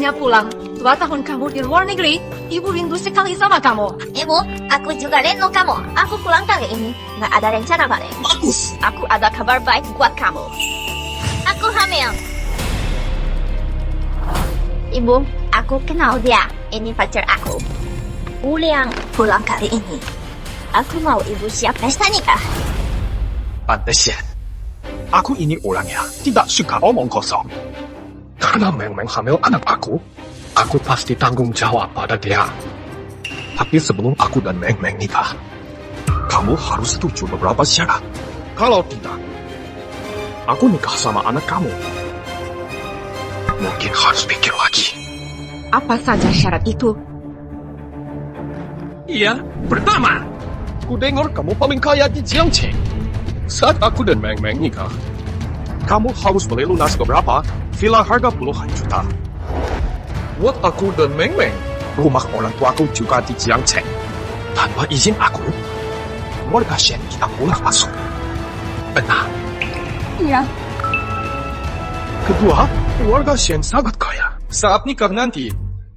akhirnya pulang. 2 tahun kamu di luar negeri, ibu rindu sekali sama kamu. Ibu, aku juga rindu kamu. Aku pulang kali ini. Nggak ada rencana balik. Bagus. Aku ada kabar baik buat kamu. Aku hamil. Ibu, aku kenal dia. Ini pacar aku. Uliang pulang kali ini. Aku mau ibu siap pesta nikah. Pantesan. Aku ini orangnya tidak suka omong kosong. Karena Meng hamil anak aku pasti tanggung jawab pada dia. Tapi sebelum aku dan Meng nikah, kamu harus setuju beberapa syarat. Kalau tidak, aku nikah sama anak kamu. Mungkin harus pikir lagi. Apa saja syarat itu? Iya, pertama, ku dengar kamu paling kaya di Jiangqing. Saat aku dan Meng nikah, kamu harus beli lunas beberapa villa harga puluhan juta. Buat aku dan Meng, rumah orang tuaku juga di Jiangqing. Tanpa izin aku, warga Shen tidak boleh masuk. Benar. Iya. Kedua, warga Shen sangat kaya. Saat nikah nanti,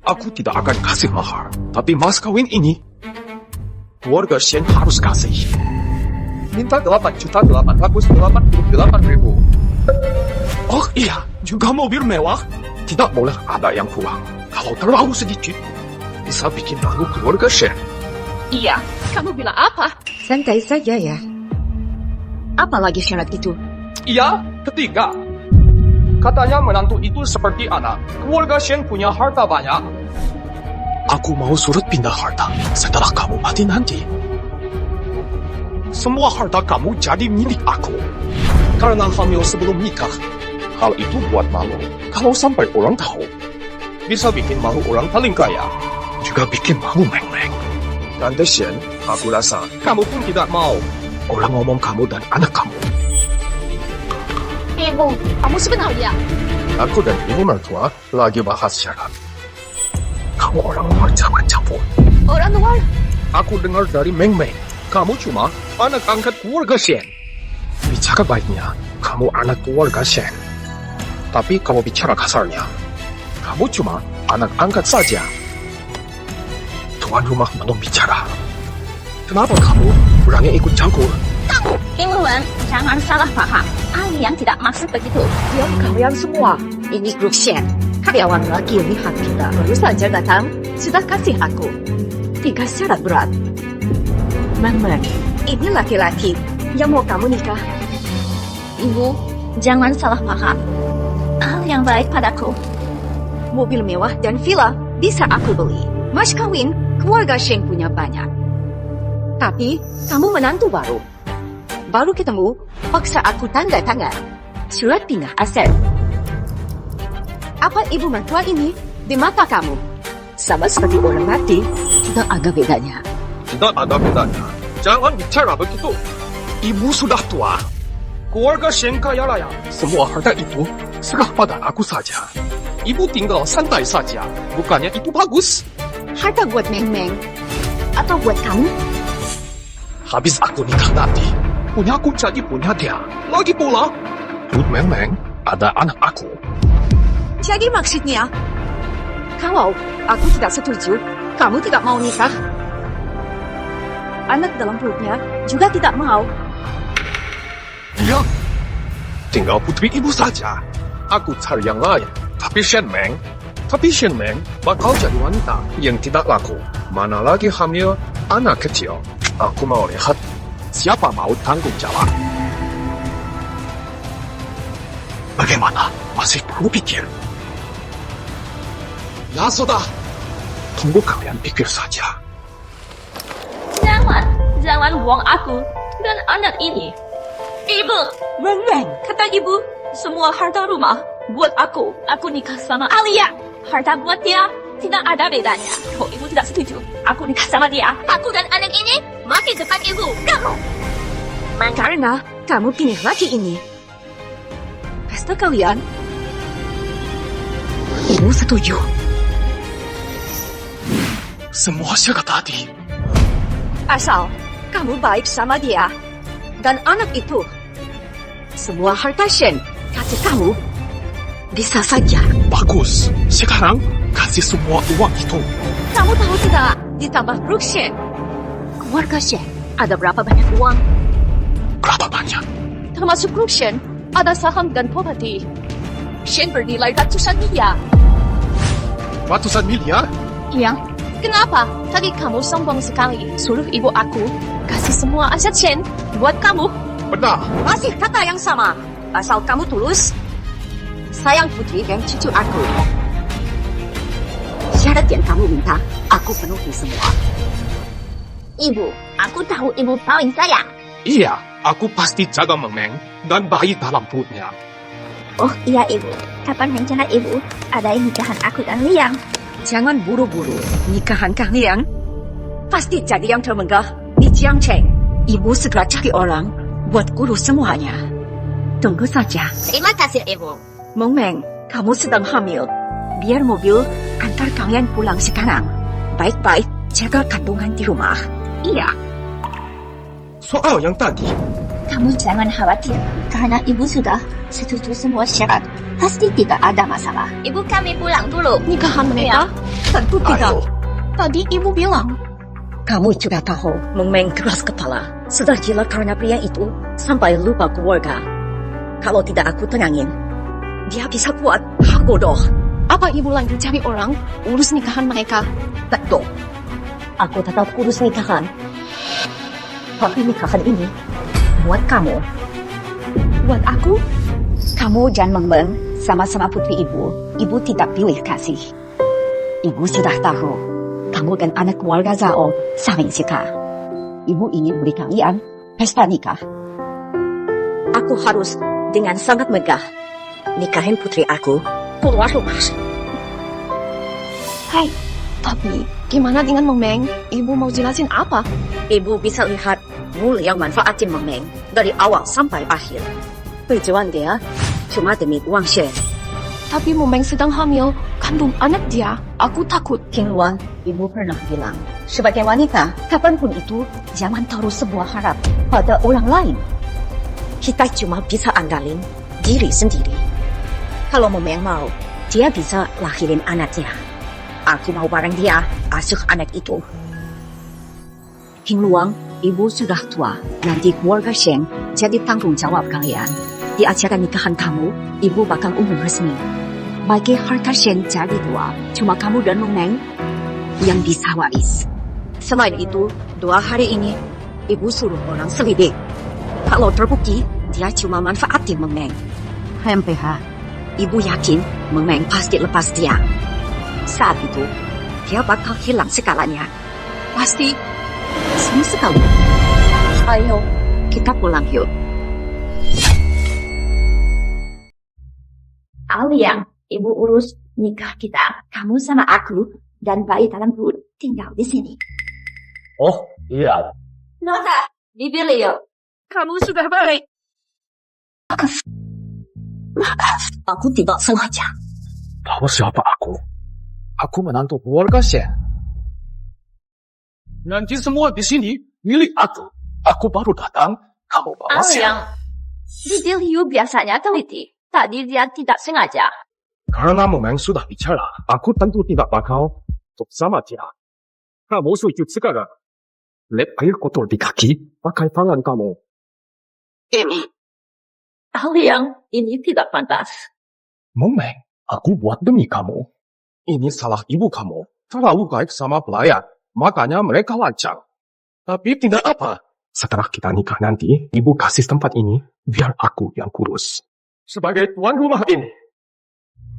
aku tidak akan kasih mahar. Tapi mas kawin ini, warga Shen harus kasih. Minta 8.888.000. Oh iya, juga mobil mewah. Tidak boleh ada yang kurang. Kalau terlalu sedikit, bisa bikin malu keluarga Shen. Iya. Kamu bilang apa? Santai saja ya. Apa lagi syarat itu? Iya, ketiga. Katanya menantu itu seperti anak. Keluarga Shen punya harta banyak. Aku mau surat pindah harta setelah kamu mati nanti. Semua harta kamu jadi milik aku. Karena hamil sebelum nikah. Hal itu buat malu. Kalau sampai orang tahu, bisa bikin malu orang paling kaya. Juga bikin malu Meng. Tante Shen, aku rasa kamu pun tidak mau orang ngomong kamu dan anak kamu. Ibu, Kamu sebenarnya Aku dan ibu mertua lagi bahas syarat. Kamu orang luar jangan campur. orang luar. Aku dengar dari Meng, kamu cuma anak angkat keluarga Shen. Bicara baiknya, kamu anak keluarga Shen. Tapi kamu bicara kasarnya, kamu cuma anak angkat saja. Tuan rumah belum bicara. Kenapa kamu berani ikut campur? Kim Wen, jangan salah paham. Aliang tidak maksud begitu. Dia kalian semua. Ini grup Shen. Karyawan lagi lihat kita baru saja datang, sudah kasih aku 3 syarat berat. Meng, ini laki-laki yang mau kamu nikah. Ibu, jangan salah paham. Aliang baik padaku. Mobil mewah dan villa bisa aku beli. Mas kawin, keluarga Shen punya banyak. Tapi, kamu menantu baru. Baru ketemu, paksa aku tanda tangan surat pindah aset. Apa ibu mertua ini di mata kamu? Sama seperti orang mati, tidak ada bedanya. Tidak ada bedanya. Jangan bicara begitu. Ibu sudah tua. Keluarga Shen kaya raya. Semua harta itu serah pada aku saja. Ibu tinggal santai saja. Bukannya itu bagus? Harta buat Meng atau buat kamu? Habis aku nikah nanti, punya aku jadi punya dia. Lagi pula, buat Meng ada anak aku. Jadi maksudnya, kalau aku tidak setuju, kamu tidak mau nikah. Anak dalam perutnya juga tidak mau. Iya, tinggal putri ibu saja. Aku cari yang lain. Tapi Shen Meng bakal jadi wanita yang tidak laku. Mana lagi hamil anak kecil. Aku mau lihat siapa mau tanggung jawab. Bagaimana? Masih perlu pikir. Ya sudah. Tunggu kalian pikir saja. Jangan buang aku dan anak ini. Ibu, Meng, kata ibu, semua harta rumah buat aku. Aku nikah sama Alia. Harta buat dia tidak ada bedanya. Kalau ibu tidak setuju, aku nikah sama dia. Aku dan anak ini mati depan ibu. Kamu. karena kamu pilih laki ini. Pesta kalian, ibu setuju. Semua syarat tadi. Asal kamu baik sama dia dan anak itu. Semua harta Shen kasih kamu bisa saja. Bagus. Sekarang kasih semua uang itu. Kamu tahu tidak, ditambah Brooke Shen, keluarga Shen ada berapa banyak uang? Berapa banyak? Termasuk Brooke Shen, ada saham dan properti. Shen bernilai ratusan miliar. Ratusan miliar? Iya. Kenapa? Tadi kamu sombong sekali. Suruh ibu aku kasih semua aset Shen buat kamu. Benar. Masih kata yang sama. Asal kamu tulus, sayang putri dan cucu aku. Syarat yang kamu minta, aku penuhi semua. Ibu, aku tahu ibu paling sayang. Iya, aku pasti jaga Meng dan bayi dalam perutnya. Oh iya ibu, kapan rencana ibu ada nikahan aku dan Liang? Jangan buru-buru nikahan kalian. Pasti jadi yang termegah di Jiangcheng. Ibu segera cari orang buat urus semuanya. Tunggu saja. Terima kasih ibu. Meng, kamu sedang hamil. Biar mobil antar kalian pulang sekarang. Baik-baik jaga kandungan di rumah. Iya. Soal yang tadi, Kamu jangan khawatir, karena ibu sudah setuju semua syarat. Pasti tidak ada masalah. Ibu kami pulang dulu. Nikahan mereka? Tentu tidak. ayo. Tadi ibu bilang. Kamu juga tahu, Meng keras kepala. Sudah gila karena pria itu sampai lupa keluarga. Kalau tidak aku tenangin, dia bisa kuat. Bodoh. Apa ibu lanjut cari orang urus nikahan mereka? Betul. Aku tetap urus nikahan. Tapi nikahan ini buat kamu. Buat aku? Kamu dan Meng sama-sama putri ibu. Ibu tidak pilih kasih. Ibu sudah tahu. Kamu dan anak keluarga Zhao saling suka. Ibu ingin beri kalian pesta nikah. Aku harus dengan sangat megah nikahin putri aku keluar rumah. Hai, tapi gimana dengan Meng? Ibu mau jelasin apa? Ibu bisa lihat Wu yang manfaatin Meng dari awal sampai akhir. Tujuan dia cuma demi uang Shen. Tapi Meng sedang hamil, kandung anak dia. Aku takut. King Luan, ibu pernah bilang, sebagai wanita, kapanpun itu, jangan taruh sebuah harap pada orang lain. Kita cuma bisa andalin diri sendiri. Kalau Meng mau, dia bisa lahirin anaknya. Aku mau bareng dia asuh anak itu. King Luang, ibu sudah tua. Nanti keluarga Sheng jadi tanggung jawab kalian. Di acara nikahan kamu, ibu bakal umum resmi. Bagi harta Sheng jadi dua, cuma kamu dan Meng yang bisa waris. Selain itu, 2 hari ini, ibu suruh orang selidik. Kalau terbukti, dia cuma manfaatin Meng. HMPH, ibu yakin Meng pasti lepas dia. Saat itu, dia bakal hilang segalanya. Pasti sedih sekali. Ayo, kita pulang yuk. Liang, ibu urus nikah kita. Kamu sama aku dan bayi dalam perut tinggal di sini. Oh, iya. Nota, dipilih yuk. Kamu sudah balik. Maaf, aku tidak sengaja. Tahu siapa aku? Aku menantu keluarga Shen. nanti semua di sini milik aku. Aku baru datang, kamu bawa siapa? Liang, Didi Liu biasanya teliti. Tadi dia tidak sengaja. Karena Meng sudah bicara, aku tentu tidak bakal untuk sama dia. Kamu sujud sekarang. Lep air kotor di kaki, pakai tangan kamu. Ini. Liang, ini tidak pantas. Meng, aku buat demi kamu. Ini salah ibu kamu. Terlalu baik sama pelayan. Makanya mereka lancang. Tapi tidak apa. Setelah kita nikah nanti, ibu kasih tempat ini, biar aku yang kurus. Sebagai tuan rumah ini,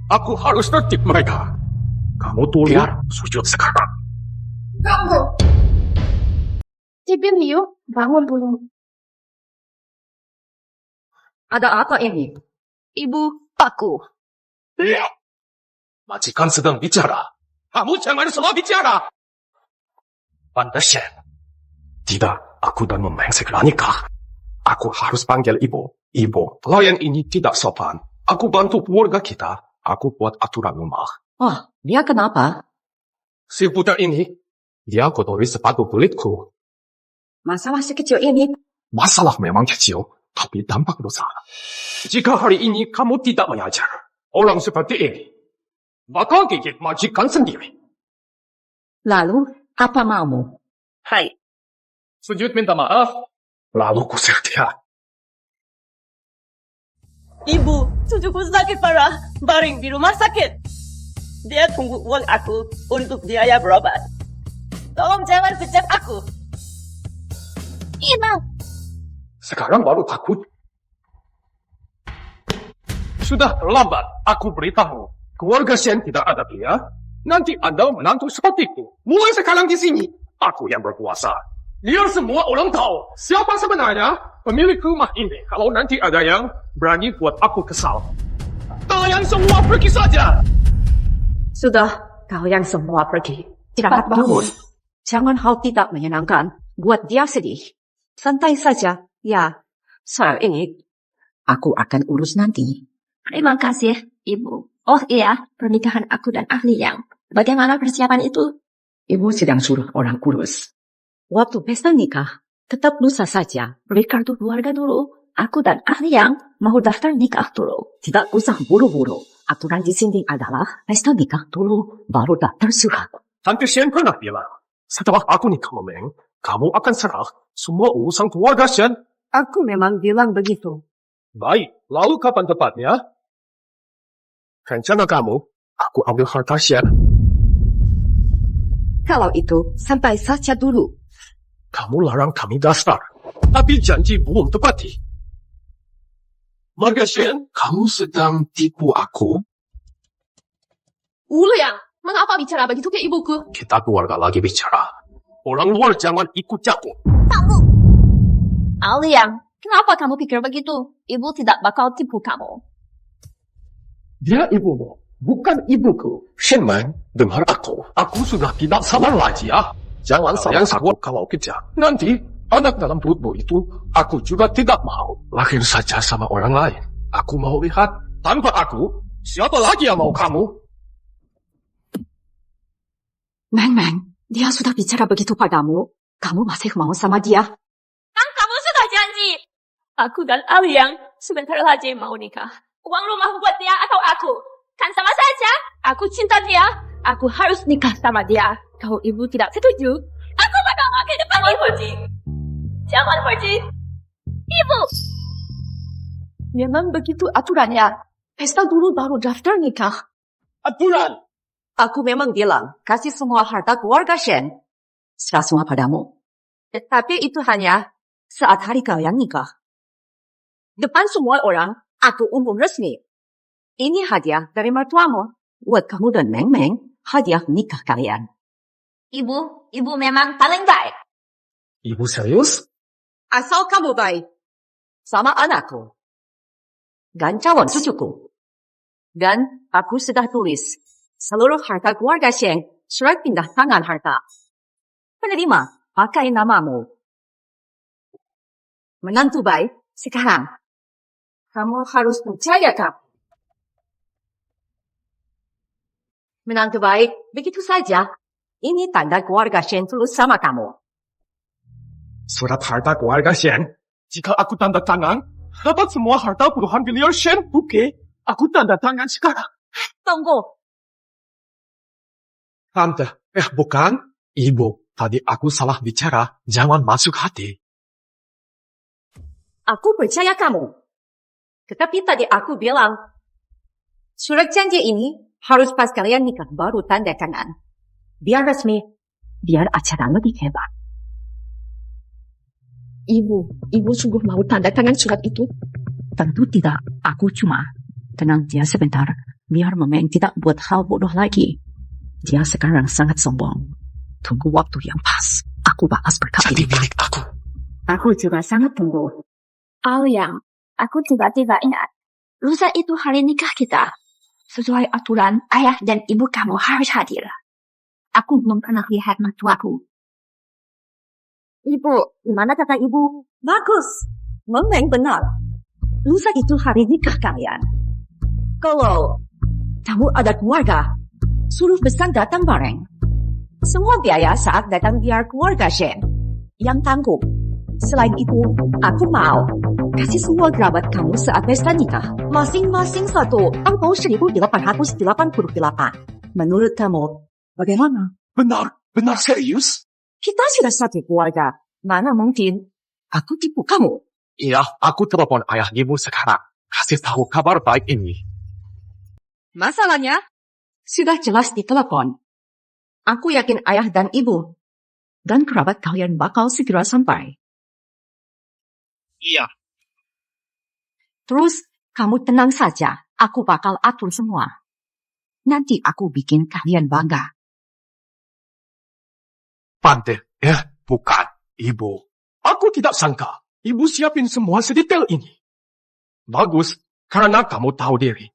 aku harus tertib mereka. Kamu tulis sujud sekarang. Kamu. Didi Liu, bangun dulu. Ada apa ini? Ibu, aku. Iya. Majikan sedang bicara. Kamu jangan salah bicara. Anda Shen. Tidak, aku dan Meng segera nikah. Aku harus panggil ibu. Ibu, pelayan ini tidak sopan. Aku bantu keluarga kita. Aku buat aturan rumah. Oh, dia kenapa? Si budak ini, dia kotori sepatu kulitku. Masalah sekecil ini. Masalah memang kecil, tapi dampak besar. Jika hari ini kamu tidak mengajar, orang seperti ini, bakal gigit majikan sendiri. Lalu, apa maumu? Hai. Sujud minta maaf, lalu kusir dia. Ibu, cucuku sakit parah, baring di rumah sakit. Dia tunggu uang aku untuk biaya berobat. Tolong jangan pecat aku. Ibu. Sekarang baru takut. Sudah terlambat, aku beritahu. Keluarga Shen tidak ada dia. Nanti Anda menantu sepertiku. Mulai sekarang di sini, aku yang berkuasa. Biar semua orang tahu siapa sebenarnya pemilik rumah ini. Kalau nanti ada yang berani buat aku kesal. Kalian semua pergi saja. Sudah, kalian semua pergi. Tidak bangun. Jangan hal tidak menyenangkan. Buat dia sedih. Santai saja. Ya, saya ingin. Aku akan urus nanti. Terima kasih, Ibu. Oh iya, pernikahan aku dan ahli yang. Bagaimana persiapan itu? Ibu sedang suruh orang urus. Waktu pesta nikah, tetap lusa saja. Beri kartu keluarga dulu. Aku dan ahli yang mau daftar nikah dulu. Tidak usah buru-buru. Aturan di sini adalah pesta nikah dulu, baru daftar surat. Tante Shen pernah bilang, setelah aku nikah Meng, kamu akan serah semua urusan keluarga Shen. Aku memang bilang begitu. Baik, lalu kapan tepatnya? Rencana kamu, aku ambil harta Shen. Kalau itu, sampai saja dulu. Kamu larang kami daftar, tapi janji belum tepati. Marga Shen, kamu sedang tipu aku? Yang, mengapa bicara begitu ke ibuku? Kita keluarga lagi bicara. Orang luar jangan ikut campur. Yang, kenapa kamu pikir begitu? Ibu tidak bakal tipu kamu. Dia ibumu, bukan ibuku. Shenman, dengar aku. Aku sudah tidak sabar lagi ya. Jangan sayang aku kalau kerja. Nanti, anak dalam perutmu itu, aku juga tidak mau. Lahir saja sama orang lain. Aku mau lihat, tanpa aku, siapa lagi yang mau kamu? Meng, dia sudah bicara begitu padamu. Kamu masih mau sama dia? Kan kamu sudah janji. Aku dan yang sebentar lagi mau nikah. Uang rumah buat dia atau aku? Kan sama saja. Aku cinta dia. Aku harus nikah sama dia. Kalau ibu tidak setuju, aku bakal ke depan ibu. Jangan pergi. Ibu. Memang begitu aturannya. Pesta dulu baru daftar nikah. Aturan! Aku memang bilang, kasih semua harta keluarga Shen. Serah semua padamu. Tetapi itu hanya saat hari kalian nikah. Depan semua orang, aku umum resmi. Ini hadiah dari mertuamu. Buat kamu dan Meng, hadiah nikah kalian. Ibu memang paling baik. Ibu serius? Asal kamu baik. Sama anakku. Dan calon cucuku. Dan aku sudah tulis. Seluruh harta keluarga Shen, surat pindah tangan harta. Penerima, pakai namamu. Menantu baik, sekarang. Kamu harus percaya kak. Menantu baik, begitu saja. Ini tanda keluarga Shen tulus sama kamu. Surat harta keluarga Shen. Jika aku tanda tangan, dapat semua harta puluhan miliar Shen. Oke, aku tanda tangan sekarang. Tunggu. Tante, bukan. Ibu, tadi aku salah bicara. Jangan masuk hati. Aku percaya kamu. Tetapi tadi aku bilang, surat janji ini harus pas kalian nikah baru tanda tangan. Biar resmi, biar acara lebih hebat. Ibu sungguh mau tanda tangan surat itu? Tentu tidak, aku cuma tenang dia sebentar, biar Memeng tidak buat hal bodoh lagi. Dia sekarang sangat sombong. Tunggu waktu yang pas, aku bahas berkali Jadi milik aku. Aku juga sangat tunggu. Yang, aku tiba-tiba ingat. Lusa itu hari nikah kita. Sesuai aturan, ayah dan ibu kamu harus hadir. Aku belum pernah lihat mertuaku. Ibu, gimana kata ibu? Bagus. Memeng benar. Lusa itu hari nikah kalian. Kalau kamu ada keluarga, suruh pesan datang bareng. Semua biaya saat datang biar keluarga Shen yang tanggung. Selain itu, aku mau kasih semua kerabat kamu saat pesta nikah. Masing-masing satu atau 1.888. Menurut kamu, bagaimana? Benar serius? Kita sudah satu keluarga. Mana mungkin aku tipu kamu? Iya, aku telepon ayah ibu sekarang. Kasih tahu kabar baik ini. Masalahnya, sudah jelas di telepon. Aku yakin ayah dan ibu dan kerabat kalian bakal segera sampai. Iya. Terus, kamu tenang saja. Aku bakal atur semua. Nanti aku bikin kalian bangga. Pante, bukan, Ibu. Aku tidak sangka Ibu siapin semua sedetail ini. Bagus, karena kamu tahu diri.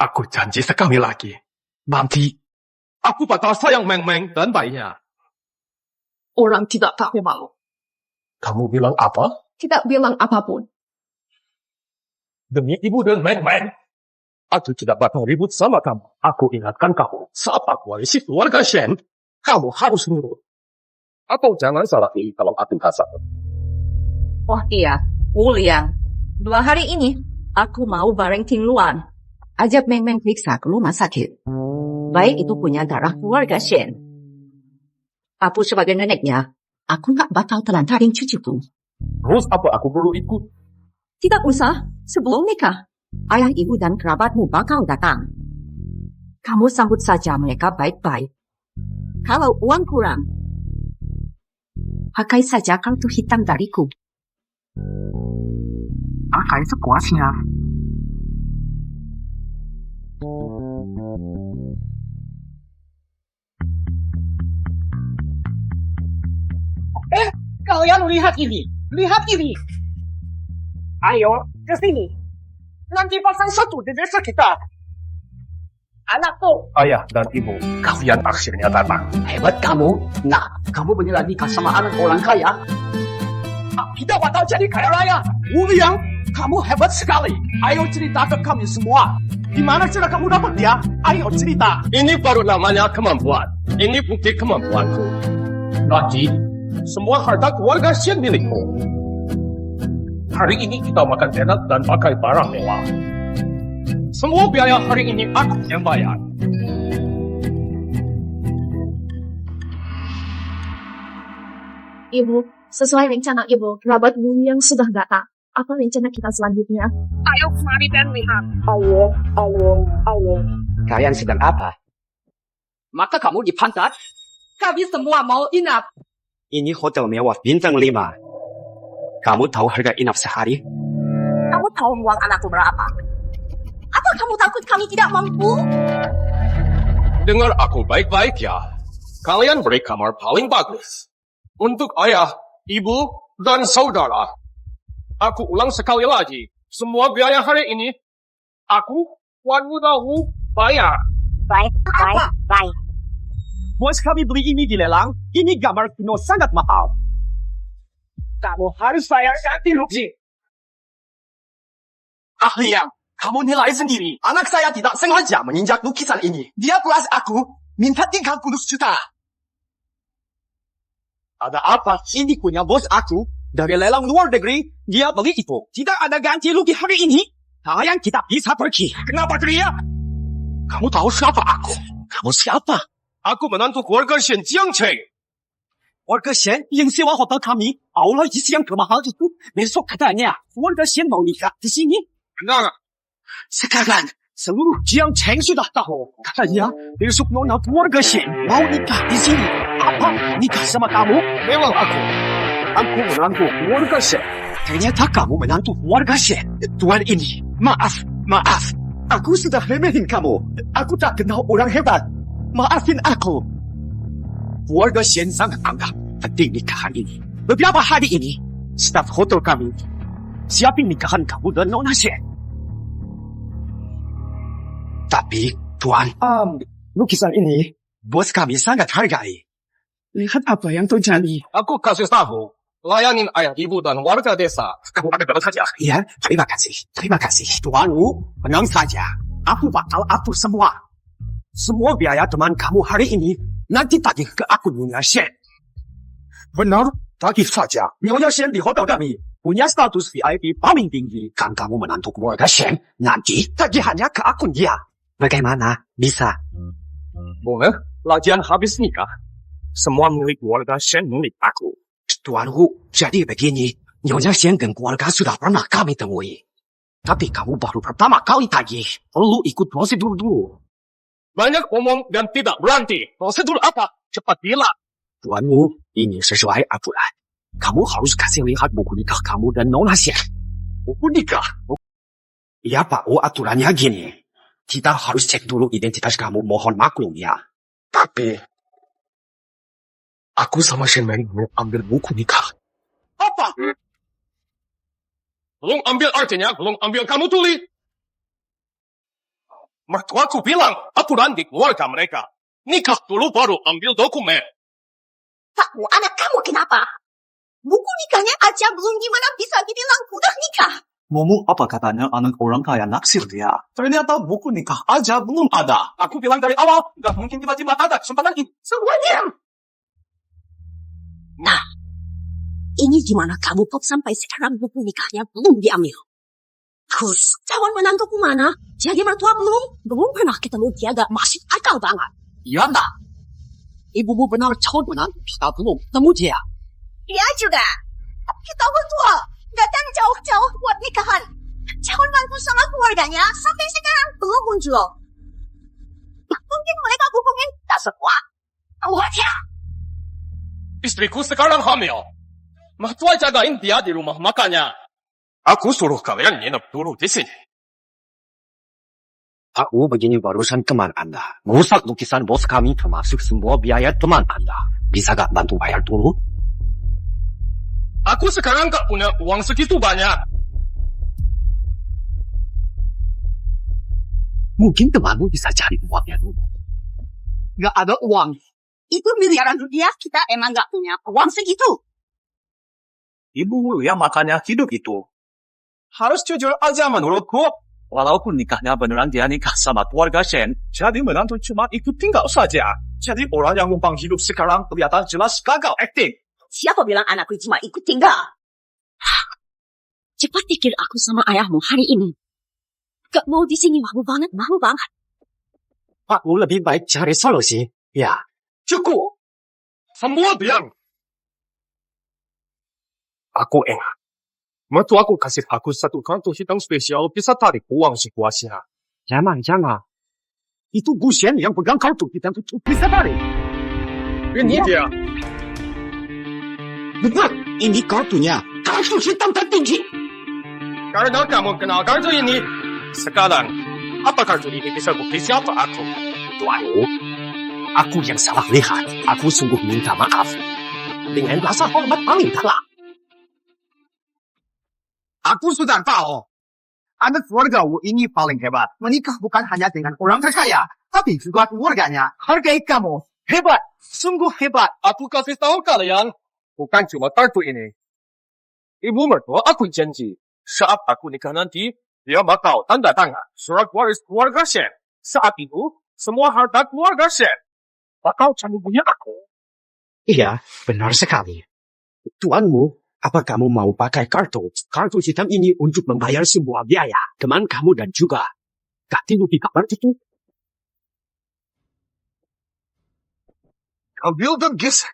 Aku janji sekali lagi. Nanti, aku bakal sayang Meng-Meng dan bayinya. Orang tidak tahu malu. Kamu bilang apa? Tidak bilang apapun. Demi Ibu dan Meng-Meng. Aku tidak bakal ribut sama kamu. Aku ingatkan kamu, saat aku warisi keluarga Shen, kamu harus nurut. Atau jangan salah pilih kalau aku kasar. Oh iya, Wuliang. 2 hari ini, aku mau bareng Ting Luan. Ajak Meng-Meng periksa ke rumah sakit. Baik itu punya darah keluarga Shen. Aku sebagai neneknya, aku gak bakal telantarin cucuku. Terus apa aku perlu ikut? Tidak usah, sebelum nikah. Ayah, ibu, dan kerabatmu bakal datang. Kamu sambut saja mereka baik-baik. Kalau uang kurang, pakai saja kartu hitam dariku. Pakai sepuasnya. Kalian lihat ini. Lihat ini. Ayo, ke sini. Nanti pasang satu di desa kita. Anakku. Ayah dan ibu, kalian akhirnya datang. Hebat kamu. Nah, kamu beneran nikah sama anak orang kaya? Kita bakal jadi kaya raya. Wuliang, kamu hebat sekali. Ayo cerita ke kami semua. Gimana cara kamu dapat dia? Ayo cerita. Ini baru namanya kemampuan. Ini bukti kemampuanku. Nanti, semua harta keluarga Shen milikku. Hari ini kita makan enak dan pakai barang mewah. Semua biaya hari ini aku yang bayar. Ibu, sesuai rencana Ibu, kerabat yang sudah datang. Apa rencana kita selanjutnya? Ayo mari dan lihat. Kalian sedang apa? Maka kamu di pantat. Kami semua mau inap. Ini hotel mewah bintang 5. Kamu tahu harga inap sehari? Kamu tahu uang anakku berapa? Apa kamu takut kami tidak mampu? Dengar aku baik-baik ya. Kalian beri kamar paling bagus. Untuk ayah, ibu, dan saudara. Aku ulang sekali lagi. Semua biaya hari ini, aku, Wan Wudawu, bayar. Baik. Bos kami beli ini di lelang. Ini gambar kuno sangat mahal. Kamu harus bayar ganti rugi. Liang, kamu nilai sendiri. Anak saya tidak sengaja menginjak lukisan ini. Dia kelas aku, minta 30 juta. Ada apa? Ini punya bos aku. Dari lelang luar negeri, dia beli itu. Tidak ada ganti rugi hari ini. Kalian kita bisa pergi. Kenapa teriak? Kamu tahu siapa aku? Kamu siapa? Aku menantu keluarga Shen Jiang Cheng. Warga Shen yang sewa hotel kami. Allah isi yang kemahal itu. Besok katanya, warga Shen mau nikah di sini. Benar. Sekarang, seluruh Jiang Cheng sudah tahu. Katanya, besok nona keluarga Shen mau nikah di sini. Apa? Nikah sama kamu? Memang aku menantu keluarga Shen. Ternyata kamu menantu warga Shen. Tuan ini, maaf. Aku sudah remehin kamu. Aku tak kenal orang hebat. Maafin aku. Warga Shen sangat anggap penting nikahan ini. Beberapa hari ini, staf hotel kami siapin nikahan kamu dan Nona Shen. Tapi, Tuan, lukisan ini bos kami sangat hargai. Lihat apa yang terjadi. Aku kasih tahu. Layanin ayah, ibu, dan warga desa. Kamu ada saja. Ya, terima kasih. Tuanmu, tenang saja. Aku bakal atur semua. Semua biaya teman kamu hari ini nanti tagih ke akun Nyonya Shen. Benar, tagih saja. Nyonya Shen di hotel kami punya status VIP paling tinggi. Kan kamu menantu keluarga Shen, nanti tagihannya ke akun dia. Bagaimana? Bisa. Boleh, lagian habis nikah. Semua milik keluarga Shen milik aku. Tuan Wu, jadi begini. Nyonya Shen dan keluarga sudah pernah kami temui. Tapi kamu baru pertama kali tagih. Perlu ikut prosedur dulu. Banyak omong dan tidak berhenti. Prosedur apa? Cepat bilang. Tuan Wu, ini sesuai aturan. Kamu harus kasih lihat buku nikah kamu dan Nona Shen. Buku nikah? Iya Pak Wu, aturannya gini. Kita harus cek dulu identitas kamu, mohon maklum ya. Tapi, aku sama Shen Mei mau ambil buku nikah. Apa? Belum ambil artinya, belum ambil kamu tulis. Mertuaku bilang, aturan di keluarga mereka. Nikah dulu baru ambil dokumen. Pak Wu, anak kamu kenapa? Buku nikahnya aja belum gimana bisa dibilang udah nikah. Momo, apa katanya anak orang kaya naksir dia? Ternyata buku nikah aja belum ada. Aku bilang dari awal, gak mungkin tiba-tiba ada kesempatan ini. Semua diam. Nah, ini gimana kamu kok sampai sekarang buku nikahnya belum diambil? Terus, calon menantuku mana? Jadi mertua belum? Belum pernah ketemu dia, gak masih akal banget. Iya nak. Ibumu benar calon menantu, kita belum temu dia. Dia juga. Kita berdua datang jauh-jauh buat nikahan. Calon mantu sama keluarganya sampai sekarang belum muncul. Mungkin mereka hubungin tak semua. Lihat ya. Istriku sekarang hamil. Mertua jagain dia di rumah makanya. Aku suruh kalian nginep dulu di sini. Aku begini barusan teman Anda. Merusak lukisan bos kami termasuk semua biaya teman Anda. Bisa gak bantu bayar dulu? Aku sekarang gak punya uang segitu banyak. Mungkin temanmu bisa cari uangnya dulu. Gak ada uang. Itu miliaran rupiah kita emang gak punya uang segitu. Ibu yang makanya hidup itu. Harus jujur aja menurutku. Walaupun nikahnya beneran dia nikah sama keluarga Shen, jadi menantu cuma ikut tinggal saja. Jadi orang yang numpang hidup sekarang kelihatan jelas gagal acting. Siapa bilang anakku cuma ikut tinggal? Cepat pikir aku sama ayahmu hari ini. Gak mau di sini malu banget. Pak Wu lebih baik cari solusi. Ya. Cukup. Semua diam. Aku enak. Mertua aku kasih aku satu kartu hitam spesial bisa tarik uang situasinya. Jangan. Itu Bu Shen yang pegang kartu kita untuk bisa tarik. Ini dia. Betul, ini kartunya. Kartu hitam tertinggi. Karena kamu kenal kartu ini, sekarang, apa kartu ini bisa bukti siapa aku? Tuan Wu, aku yang salah lihat. Aku sungguh minta maaf. Dengan rasa hormat paling dalam. Aku sudah tahu. Anak keluarga Wu ini paling hebat. Menikah bukan hanya dengan orang terkaya, tapi juga keluarganya. Hargai kamu. Hebat. Sungguh hebat. Aku kasih tahu kalian, bukan cuma kartu ini. Ibu mertua aku janji, saat aku nikah nanti, dia bakal tanda tangan surat waris keluarga Shen. Saat itu, semua harta keluarga Shen bakal jadi punya aku. Iya, benar sekali. Tuanmu, apa kamu mau pakai kartu hitam ini untuk membayar sebuah biaya teman kamu dan juga ganti rugi kabar itu? Ambil dan geser.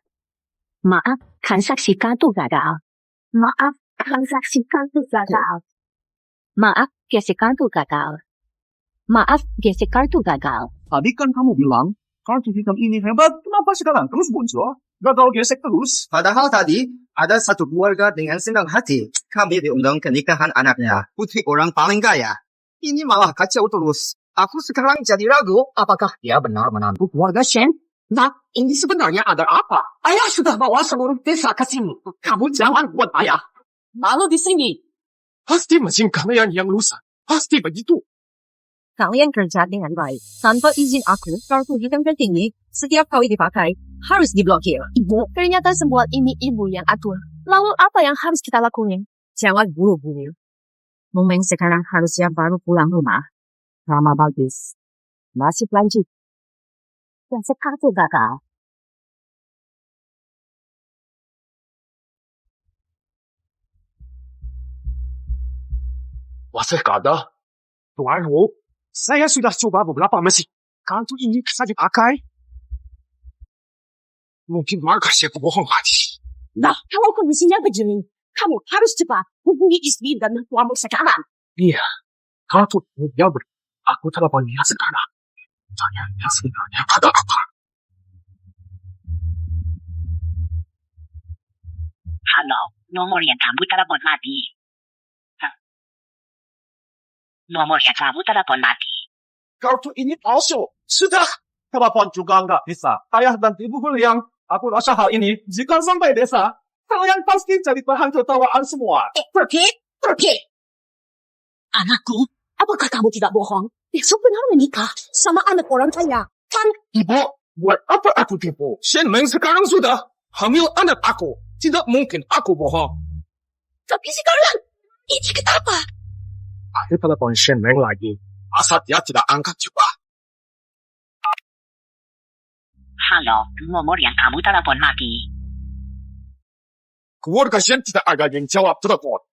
Maaf, transaksi kartu gagal. Maaf, transaksi kartu gagal. Maaf, gesek kartu gagal. Maaf, gesek kartu gagal. Tadi kan kamu bilang, kartu hitam ini hebat, kenapa sekarang terus muncul? Gagal gesek terus. Padahal tadi ada satu keluarga dengan senang hati kami diundang ke nikahan anaknya, putri orang paling kaya. Ini malah kacau terus. Aku sekarang jadi ragu apakah dia benar menantu keluarga Shen. Nah, ini sebenarnya ada apa? Ayah sudah bawa seluruh desa ke sini. Kamu jangan buat ayah malu di sini. Pasti mesin kalian yang rusak. Pasti begitu. Kalian kerja dengan baik. Tanpa izin aku, kartu hitam tertinggi, setiap kali dipakai, harus diblokir. Ibu, ternyata semua ini ibu yang atur. Lalu apa yang harus kita lakuin? Jangan buru-buru. Momen sekarang harusnya baru pulang rumah. Lama bagus. Masih lanjut. Gesek kartu gagal. Masih ada? Tuan Wu, saya sudah coba beberapa mesin. Kartu ini bisa dipakai. Mungkin marga chef bohong lagi. Nah, kalau kondisinya begini, kamu harus cepat hubungi istri dan mertuamu sekarang. Iya. Kartu ini dia aku telepon dia sekarang. Tanya dia sebenarnya ada apa? Halo, nomor yang kamu telepon mati. Nomor yang kamu telepon mati. Kartu ini palsu. Sudah. Telepon juga nggak bisa. Ayah dan ibu yang aku rasa hal ini, jika sampai desa, kalian pasti jadi bahan tertawaan semua. Pergi. Anakku, apakah kamu tidak bohong? Besok benar menikah sama anak orang kaya. Kan? Ibu, buat apa aku tipu? Shen Meng sekarang sudah hamil anak aku. Tidak mungkin aku bohong. Tapi sekarang, ini kenapa? Aku telepon Shen Meng lagi. Asal dia tidak angkat juga. Halo, nomor yang kamu telepon mati. Keluarga Shen tidak ada yang jawab telepon.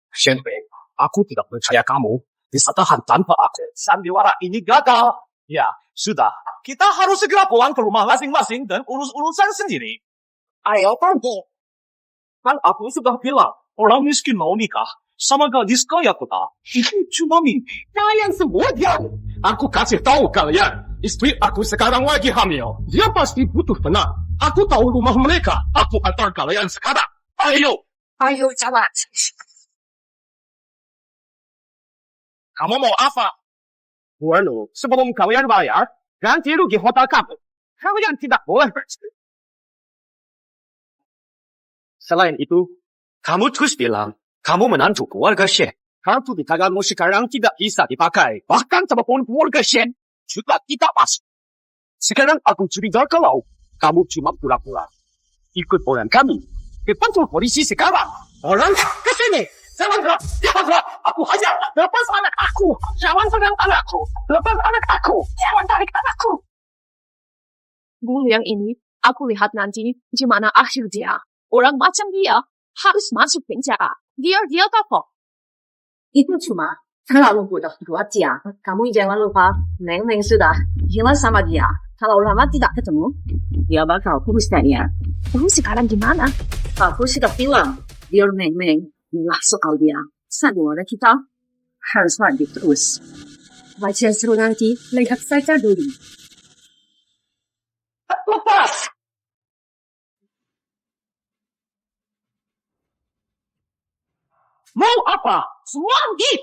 Shen Meng, aku tidak percaya kamu bisa tahan tanpa aku. Sandiwara ini gagal. Ya, sudah. Kita harus segera pulang ke rumah masing-masing dan urus urusan sendiri. Ayo pergi. Kan aku sudah bilang, orang miskin mau nikah sama gadis kaya kota. Itu cuma mimpi. Kalian semua diam. Aku kasih tahu kalian. Istri aku sekarang lagi hamil. Dia pasti butuh tenang. Aku tahu rumah mereka. Aku antar kalian sekarang. Ayo. Ayo cepat. Kamu mau apa? Bueno, sebelum kalian bayar, ganti rugi hotel kamu. Kalian tidak boleh berhenti. Selain itu, kamu terus bilang, kamu menantu keluarga Shen. Kartu di tanganmu sekarang tidak bisa dipakai. Bahkan telepon keluarga Shen juga tidak masuk. Sekarang aku curiga kalau kamu cuma pura-pura. Ikut orang kami ke kantor polisi sekarang. Orang ke sini. Jangan, aku hajar. Lepas anak aku. Jangan pegang anakku. Lepas anak aku. Jangan tarik anakku. Bulu yang ini, aku lihat nanti gimana akhir dia. Orang macam dia harus masuk penjara. Biar dia kapok. Itu cuma terlalu bodoh buat dia. Kamu jangan lupa, Meng Meng sudah gila sama dia. Kalau lama tidak ketemu, dia bakal kurus dia. Kamu sekarang gimana? Aku sudah bilang, biar Meng Meng gila soal dia. Sandiwara kita harus lanjut terus. Baca seru nanti, lihat saja dulu. Lepas! Mau apa? Selagi!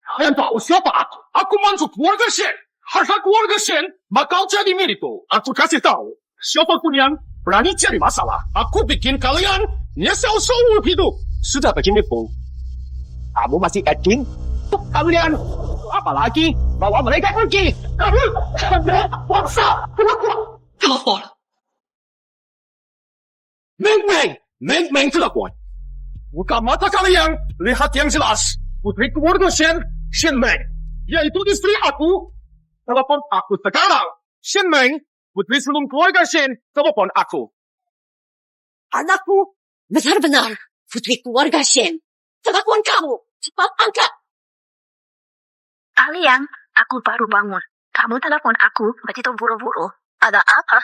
Kalian tahu siapa aku? Aku mantu keluarga Shen. Harta keluarga Shen bakal jadi milikku. Aku kasih tahu. Siapapun yang berani cari masalah, aku bikin kalian nyesel seumur hidup. Sudah beginiku. Kamu masih acting? Kalian, apalagi bawa mereka pergi. Paksa. Telepon. Meng Meng telepon. Buka mata kalian, lihat yang jelas. Putri keluarga Shen Meng, yaitu istri aku. Telepon aku sekarang. Shen Meng, putri sulung keluarga Shen, telepon aku. Anakku, benar-benar putri keluarga Shen. Telepon kamu. Cepat angkat. Kalian, aku baru bangun. Kamu telepon aku begitu buru-buru. Ada apa?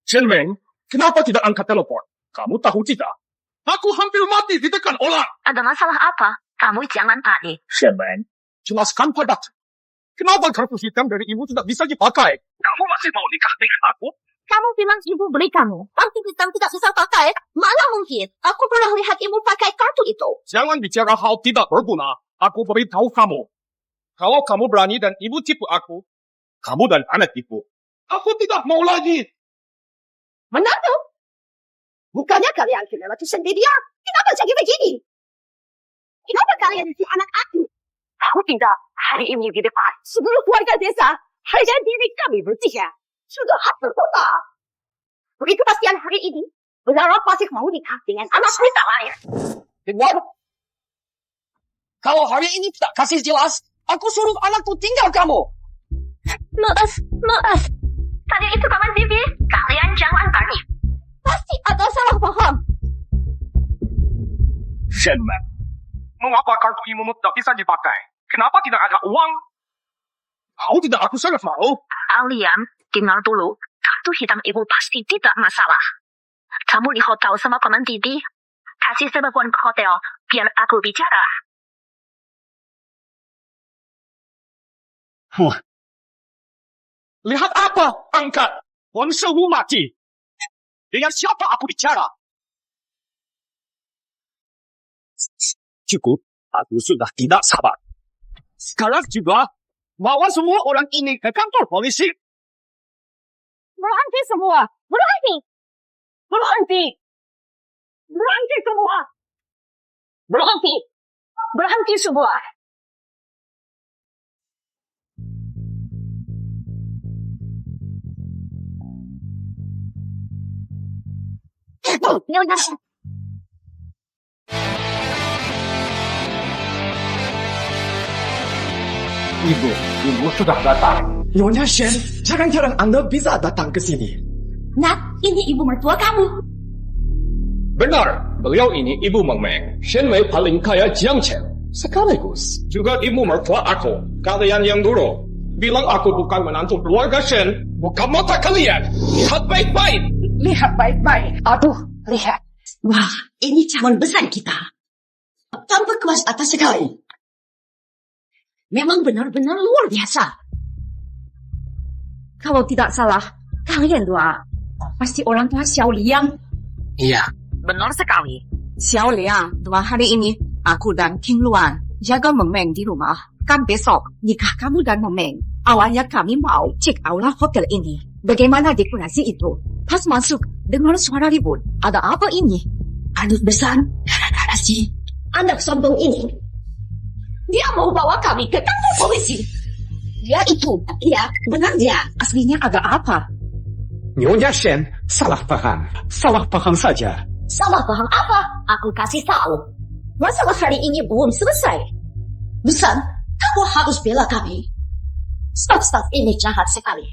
Shen Meng, kenapa tidak angkat telepon? Kamu tahu tidak? Aku hampir mati di dekat orang. Ada masalah apa? Kamu jangan panik. Shen Meng, jelaskan padaku. Kenapa kartu hitam dari ibu tidak bisa dipakai? Kamu masih mau nikah dengan aku? Kamu bilang ibu beli kamu. Kartu hitam tidak bisa pakai. Mana mungkin. Aku pernah lihat ibu pakai kartu itu. Jangan bicara hal tidak berguna. Aku beritahu kamu. Kalau kamu berani dan ibu tipu aku, kamu dan anak tipu. Aku tidak mau lagi. Menantu? Bukannya kalian kena lagi sendirian. Kenapa jadi begini? Kenapa kalian isi anak aku? Aku tidak. Hari ini di depan seluruh keluarga desa, harga diri kami bertiga sudah hampir total. Beri kepastian hari ini, benar pasti mau nikah dengan anak kita lain. Dengar. Kalau hari ini tidak kasih jelas, aku suruh anakku tinggal kamu. Maaf. Tadi itu kawan Bibi. Kalian jangan panik. Pasti ada salah paham. Shen Meng, Mengapa kartu ibumu tidak bisa dipakai? Kenapa tidak ada uang? Kau tidak aku sangat malu. Alian, dengar dulu. Kartu hitam ibu pasti tidak masalah. Kamu di hotel sama teman Didi. Kasih telepon ke hotel, biar aku bicara. Lihat apa? Angkat. Ponsel mati. Dengan siapa aku bicara? Cukup. Aku sudah tidak sabar. Sekarang juga, bawa semua orang ini ke kantor polisi. Berhenti semua! Berhenti! Berhenti! Berhenti semua! Berhenti! Berhenti semua! Nyonya, Ibu sudah datang. Nyonya Shen, jarang-jarang Anda bisa datang ke sini. Nak, ini ibu mertua kamu. Benar, beliau ini ibu Meng Meng. Shen Wei paling kaya Jiang Chen. Sekaligus juga ibu mertua aku. Kalian yang dulu bilang aku bukan menantu keluarga Shen. Buka mata kalian. Lihat baik-baik. Lihat baik-baik. Aduh, lihat. Wah, ini calon besar kita. Tampak kelas atas sekali. Memang benar-benar luar biasa. Kalau tidak salah, kalian dua pasti orang tua Xiao Liang. Iya. Benar sekali. Xiao Liang, 2 hari ini aku dan King Luan jaga Meng Meng di rumah. Kan besok nikah kamu dan Meng Meng. Awalnya kami mau cek aula hotel ini. Bagaimana dekorasi itu? Pas masuk, dengar suara ribut. Ada apa ini? Aduh besar, gara-gara si anak sombong ini. Dia mau bawa kami ke kantor polisi. Dia itu, iya, benar dia. Aslinya agak apa? Nyonya Shen, salah paham. Salah paham saja. Salah paham apa? Aku kasih tahu. Masalah hari ini belum selesai. Besar, kamu harus bela kami. Staf-staf ini jahat sekali.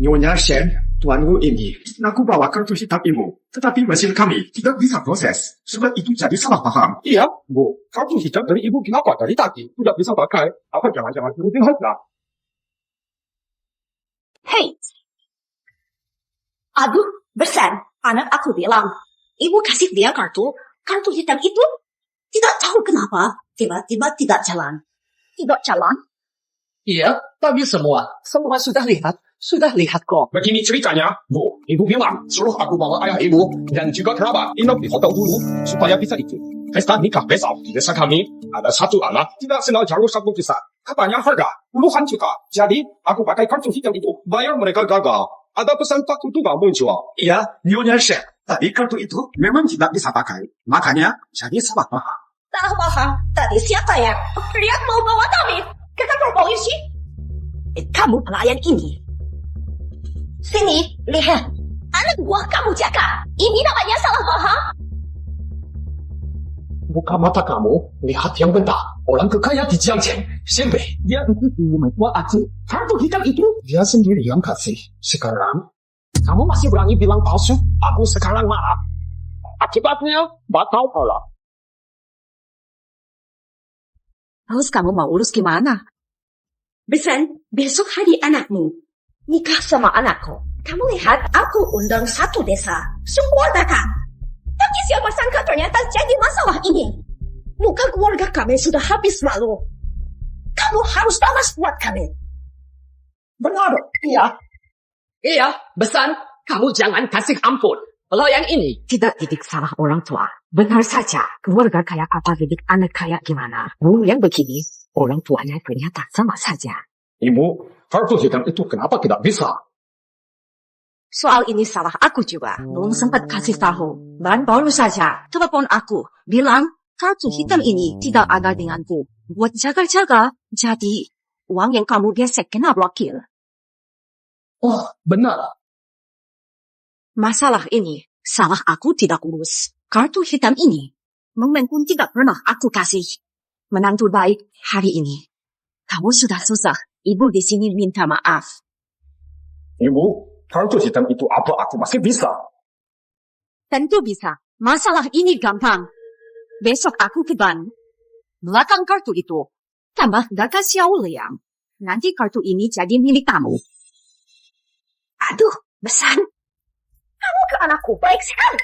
Nyonya Shen, tuanku ini, aku bawa kartu hitam ibu. Tetapi mesin kami tidak bisa proses. Surat itu jadi salah paham. Iya, Bu. Kartu hitam dari ibu kenapa dari tadi tidak bisa pakai? Apa jangan-jangan ibu harga? Hei. Aduh, besar. Anak aku bilang, ibu kasih dia kartu hitam itu. Tidak tahu kenapa, tiba-tiba tidak jalan. Tidak jalan? Iya, tapi semua sudah lihat kok. Begini ceritanya, Bu. Ibu bilang, suruh aku bawa ayah ibu dan juga kerabat inap di hotel dulu supaya bisa ikut. Pesta nikah besok di desa kami ada satu anak tidak senang jalur satu desa. Katanya harga puluhan juta. Jadi aku pakai kartu hitam itu. Bayar mereka gagal. Ada pesan takut juga muncul. Iya, Nyonya Shen. Tadi kartu itu memang tidak bisa pakai. Makanya jadi salah paham. Salah paham. Tadi siapa ya? Dia mau bawa kami ke kantor polisi. Kamu pelayan ini. Sini, lihat. Anak buah kamu jaga. Ini namanya salah paham. Buka mata kamu, lihat yang benar. Orang kekaya di Jiangchen, Shen Wei. Dia itu ibu mertua aku. Kartu hitam itu dia sendiri yang kasih. Sekarang, kamu masih berani bilang palsu? Aku sekarang marah. Akibatnya, batal pula. Terus kamu mau urus gimana? Besan, besok hari anakmu nikah sama anakku. Kamu lihat, aku undang satu desa. Semua datang. Tapi siapa sangka ternyata jadi masalah ini. Muka keluarga kami sudah habis malu. Kamu harus balas buat kami. Benar, iya. Iya, Besan, kamu jangan kasih ampun. Pelayan ini Tidak didik salah orang tua. Benar saja, keluarga kaya apa didik anak kaya gimana. Yang begini, orang tuanya ternyata sama saja. Ibu, kartu hitam itu kenapa tidak bisa? Soal ini salah aku juga. Belum sempat kasih tahu. Dan baru saja telepon aku. Bilang, kartu hitam ini tidak ada denganku. Buat jaga-jaga. Jadi, uang yang kamu gesek kena blokir. Oh, benar. Masalah ini, salah aku tidak urus. Kartu hitam ini, Meng Meng pun tidak pernah aku kasih. Menantu baik hari ini. Kamu sudah susah. Ibu di sini minta maaf. Ibu, kartu hitam itu apa aku masih bisa? Tentu bisa. Masalah ini gampang. Besok aku ke bank. Belakang kartu itu, tambah data Xiao Liang. Nanti kartu ini jadi milik kamu. Aduh, Besan. Kamu ke anakku baik sekali.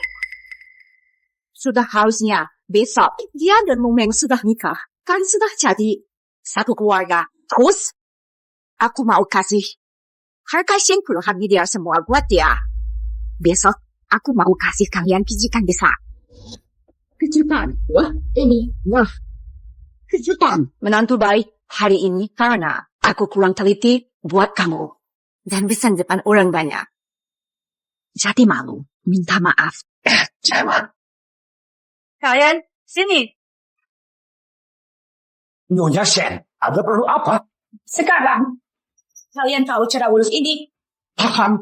Sudah harusnya besok dia dan Meng sudah nikah. Kan sudah jadi satu keluarga. Terus, aku mau kasih harga Shen puluhan miliar semua buat dia. Besok, aku mau kasih kalian kejutan besar. Kejutan? Wah, ini. Wah. Kejutan. Menantu baik hari ini karena aku kurang teliti buat kamu. Dan Besan depan orang banyak. Jadi malu, minta maaf. Jangan. Kalian, sini. Nyonya Shen, ada perlu apa? Sekarang, kalian tahu cara urus ini? Paham.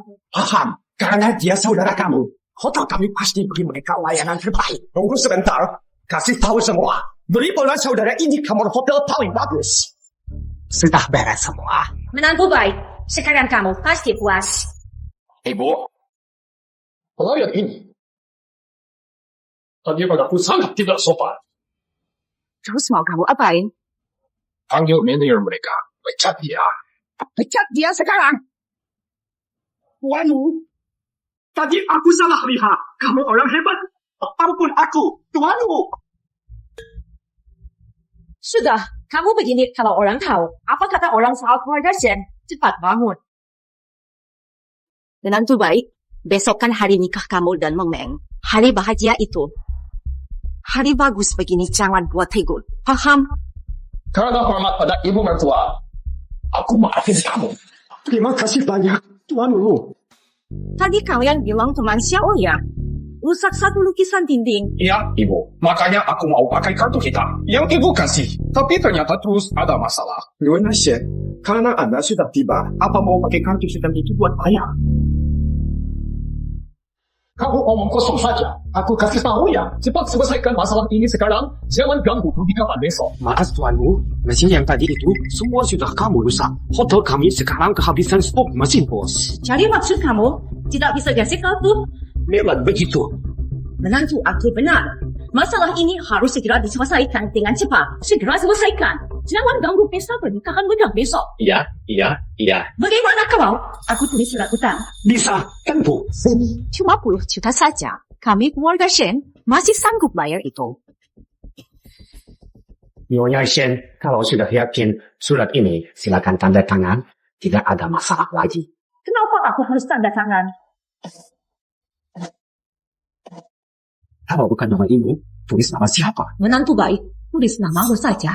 Karena dia saudara kamu. Hotel kami pasti beri mereka layanan terbaik. Tunggu sebentar. Kasih tahu semua. Beri pula saudara ini kamar hotel paling bagus. Sudah beres semua. Menantu baik. Sekarang kamu pasti puas. Ibu, pelayan ini. Tadi padaku sangat tidak sopan. Terus mau kamu apain? Panggil manajer mereka. Pecat dia. Pecat dia sekarang. Tuanu. Tadi aku salah lihat. Kamu orang hebat. Ampun aku. Tuanu. Sudah, kamu begini kalau orang tahu. Apa kata orang soal keluarga Shen? Cepat bangun. Menantu baik, besok kan hari nikah kamu dan Meng. Hari bahagia itu. Hari bagus begini jangan buat tegur. Paham? Karena hormat pada ibu mertua, aku maafin kamu. Terima kasih banyak. Tuanu. Tadi kalian bilang teman Xiao ya? Rusak satu lukisan dinding. Iya, ibu. Makanya aku mau pakai kartu hitam yang ibu kasih. Tapi ternyata terus ada masalah. Nyonya Shen, karena Anda sudah tiba, apa mau pakai kartu hitam itu buat bayar? Kamu omong kosong saja. Aku kasih tahu ya. Cepat selesaikan masalah ini sekarang. Jangan ganggu pernikahan besok. Maaf Tuanu, mesin yang tadi itu semua sudah kamu rusak. Hotel kami sekarang kehabisan stok mesin bos. Jadi maksud kamu tidak bisa kasih kartu? Memang begitu. Menantu aku benar. Masalah ini harus segera diselesaikan dengan cepat. Segera selesaikan. Jangan ganggu pesta pernikahan benar besok. Iya. Bagaimana kalau aku tulis surat utang? Bisa, tentu. Cuma 10 juta saja. Kami keluarga Shen masih sanggup bayar itu. Nyonya Shen, kalau sudah yakin surat ini, silakan tanda tangan. Tidak ada masalah lagi. Kenapa aku harus tanda tangan? Kalau bukan nama ibu, tulis nama siapa? Menantu baik, tulis namamu saja.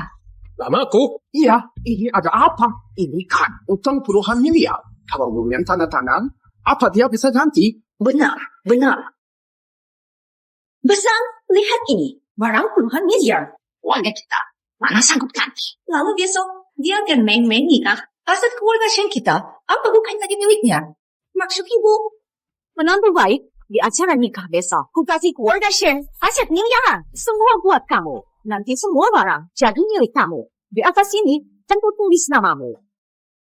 Namaku? Iya, ini ada apa? Ini kan utang puluhan miliar. Kalau belum tanda tangan, apa dia bisa ganti? Benar. Besar, lihat ini. Barang puluhan miliar. Warga kita. Mana sanggup ganti? Lalu besok, dia akan main-main nikah. Aset keluarga Shen kita, apa bukan tadi miliknya? Maksud ibu? Menantu baik, di acara nikah besok, ku kasih keluarga Shen aset miliaran. Semua buat kamu. Nanti semua barang jadi milik kamu. Di atas ini, tentu tulis namamu.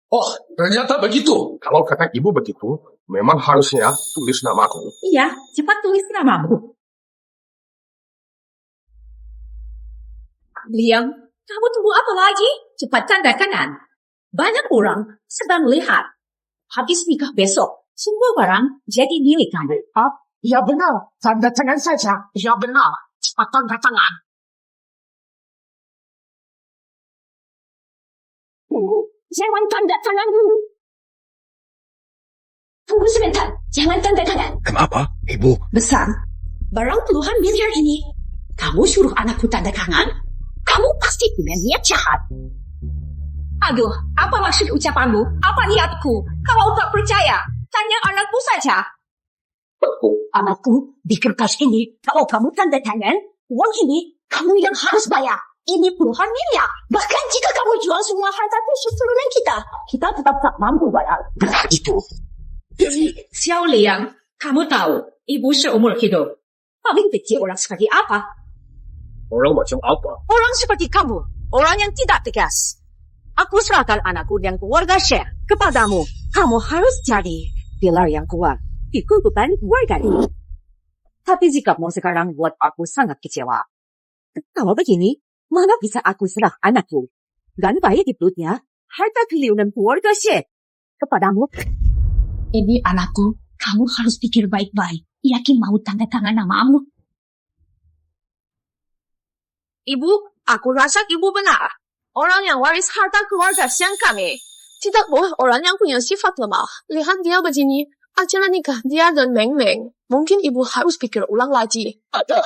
Oh, ternyata begitu. Kalau kata ibu begitu, memang harusnya tulis namaku. Iya, cepat tulis namamu. Liang, kamu tunggu apa lagi? Cepat tanda tangan. Banyak orang sedang melihat. Habis nikah besok, semua barang jadi milik kamu. Ya benar, tanda tangan saja. Ya benar, cepat tanda tangan. Jangan tanda tangan dulu. Tunggu sebentar, jangan tanda tangan. Kenapa, ibu? Besar, barang puluhan miliar ini, kamu suruh anakku tanda tangan? Kamu pasti punya niat jahat. Aduh, apa maksud ucapanmu? Apa niatku? Kalau tak percaya, tanya anakku saja. Anakku, di kertas ini, kalau kamu tanda tangan, uang ini kamu yang harus bayar. Ini puluhan miliar. Bahkan jika kamu jual semua harta keseluruhan kita tetap tak mampu bayar. Benar itu. Xiao Liang, kamu tahu, ibu seumur hidup. Paling benci orang seperti apa? Orang macam apa? Orang seperti kamu, orang yang tidak tegas. Aku serahkan anakku dan keluarga Shen kepadamu. Kamu harus jadi pilar yang kuat di kehidupan keluarga ini. Tapi sikapmu sekarang buat aku sangat kecewa. Kalau begini, mana bisa aku serah anakku? Dan bayi di perutnya, harta triliunan keluarga Shen. Kepadamu, Ini anakku, kamu harus pikir baik-baik. Yakin mau tanda tangan namamu? Ibu, aku rasa ibu benar. Orang yang waris harta keluarga Shen kami tidak boleh orang yang punya sifat lemah. Lihat dia begini, acara nikah dia dan Meng Meng. Mungkin ibu harus pikir ulang lagi. Ada.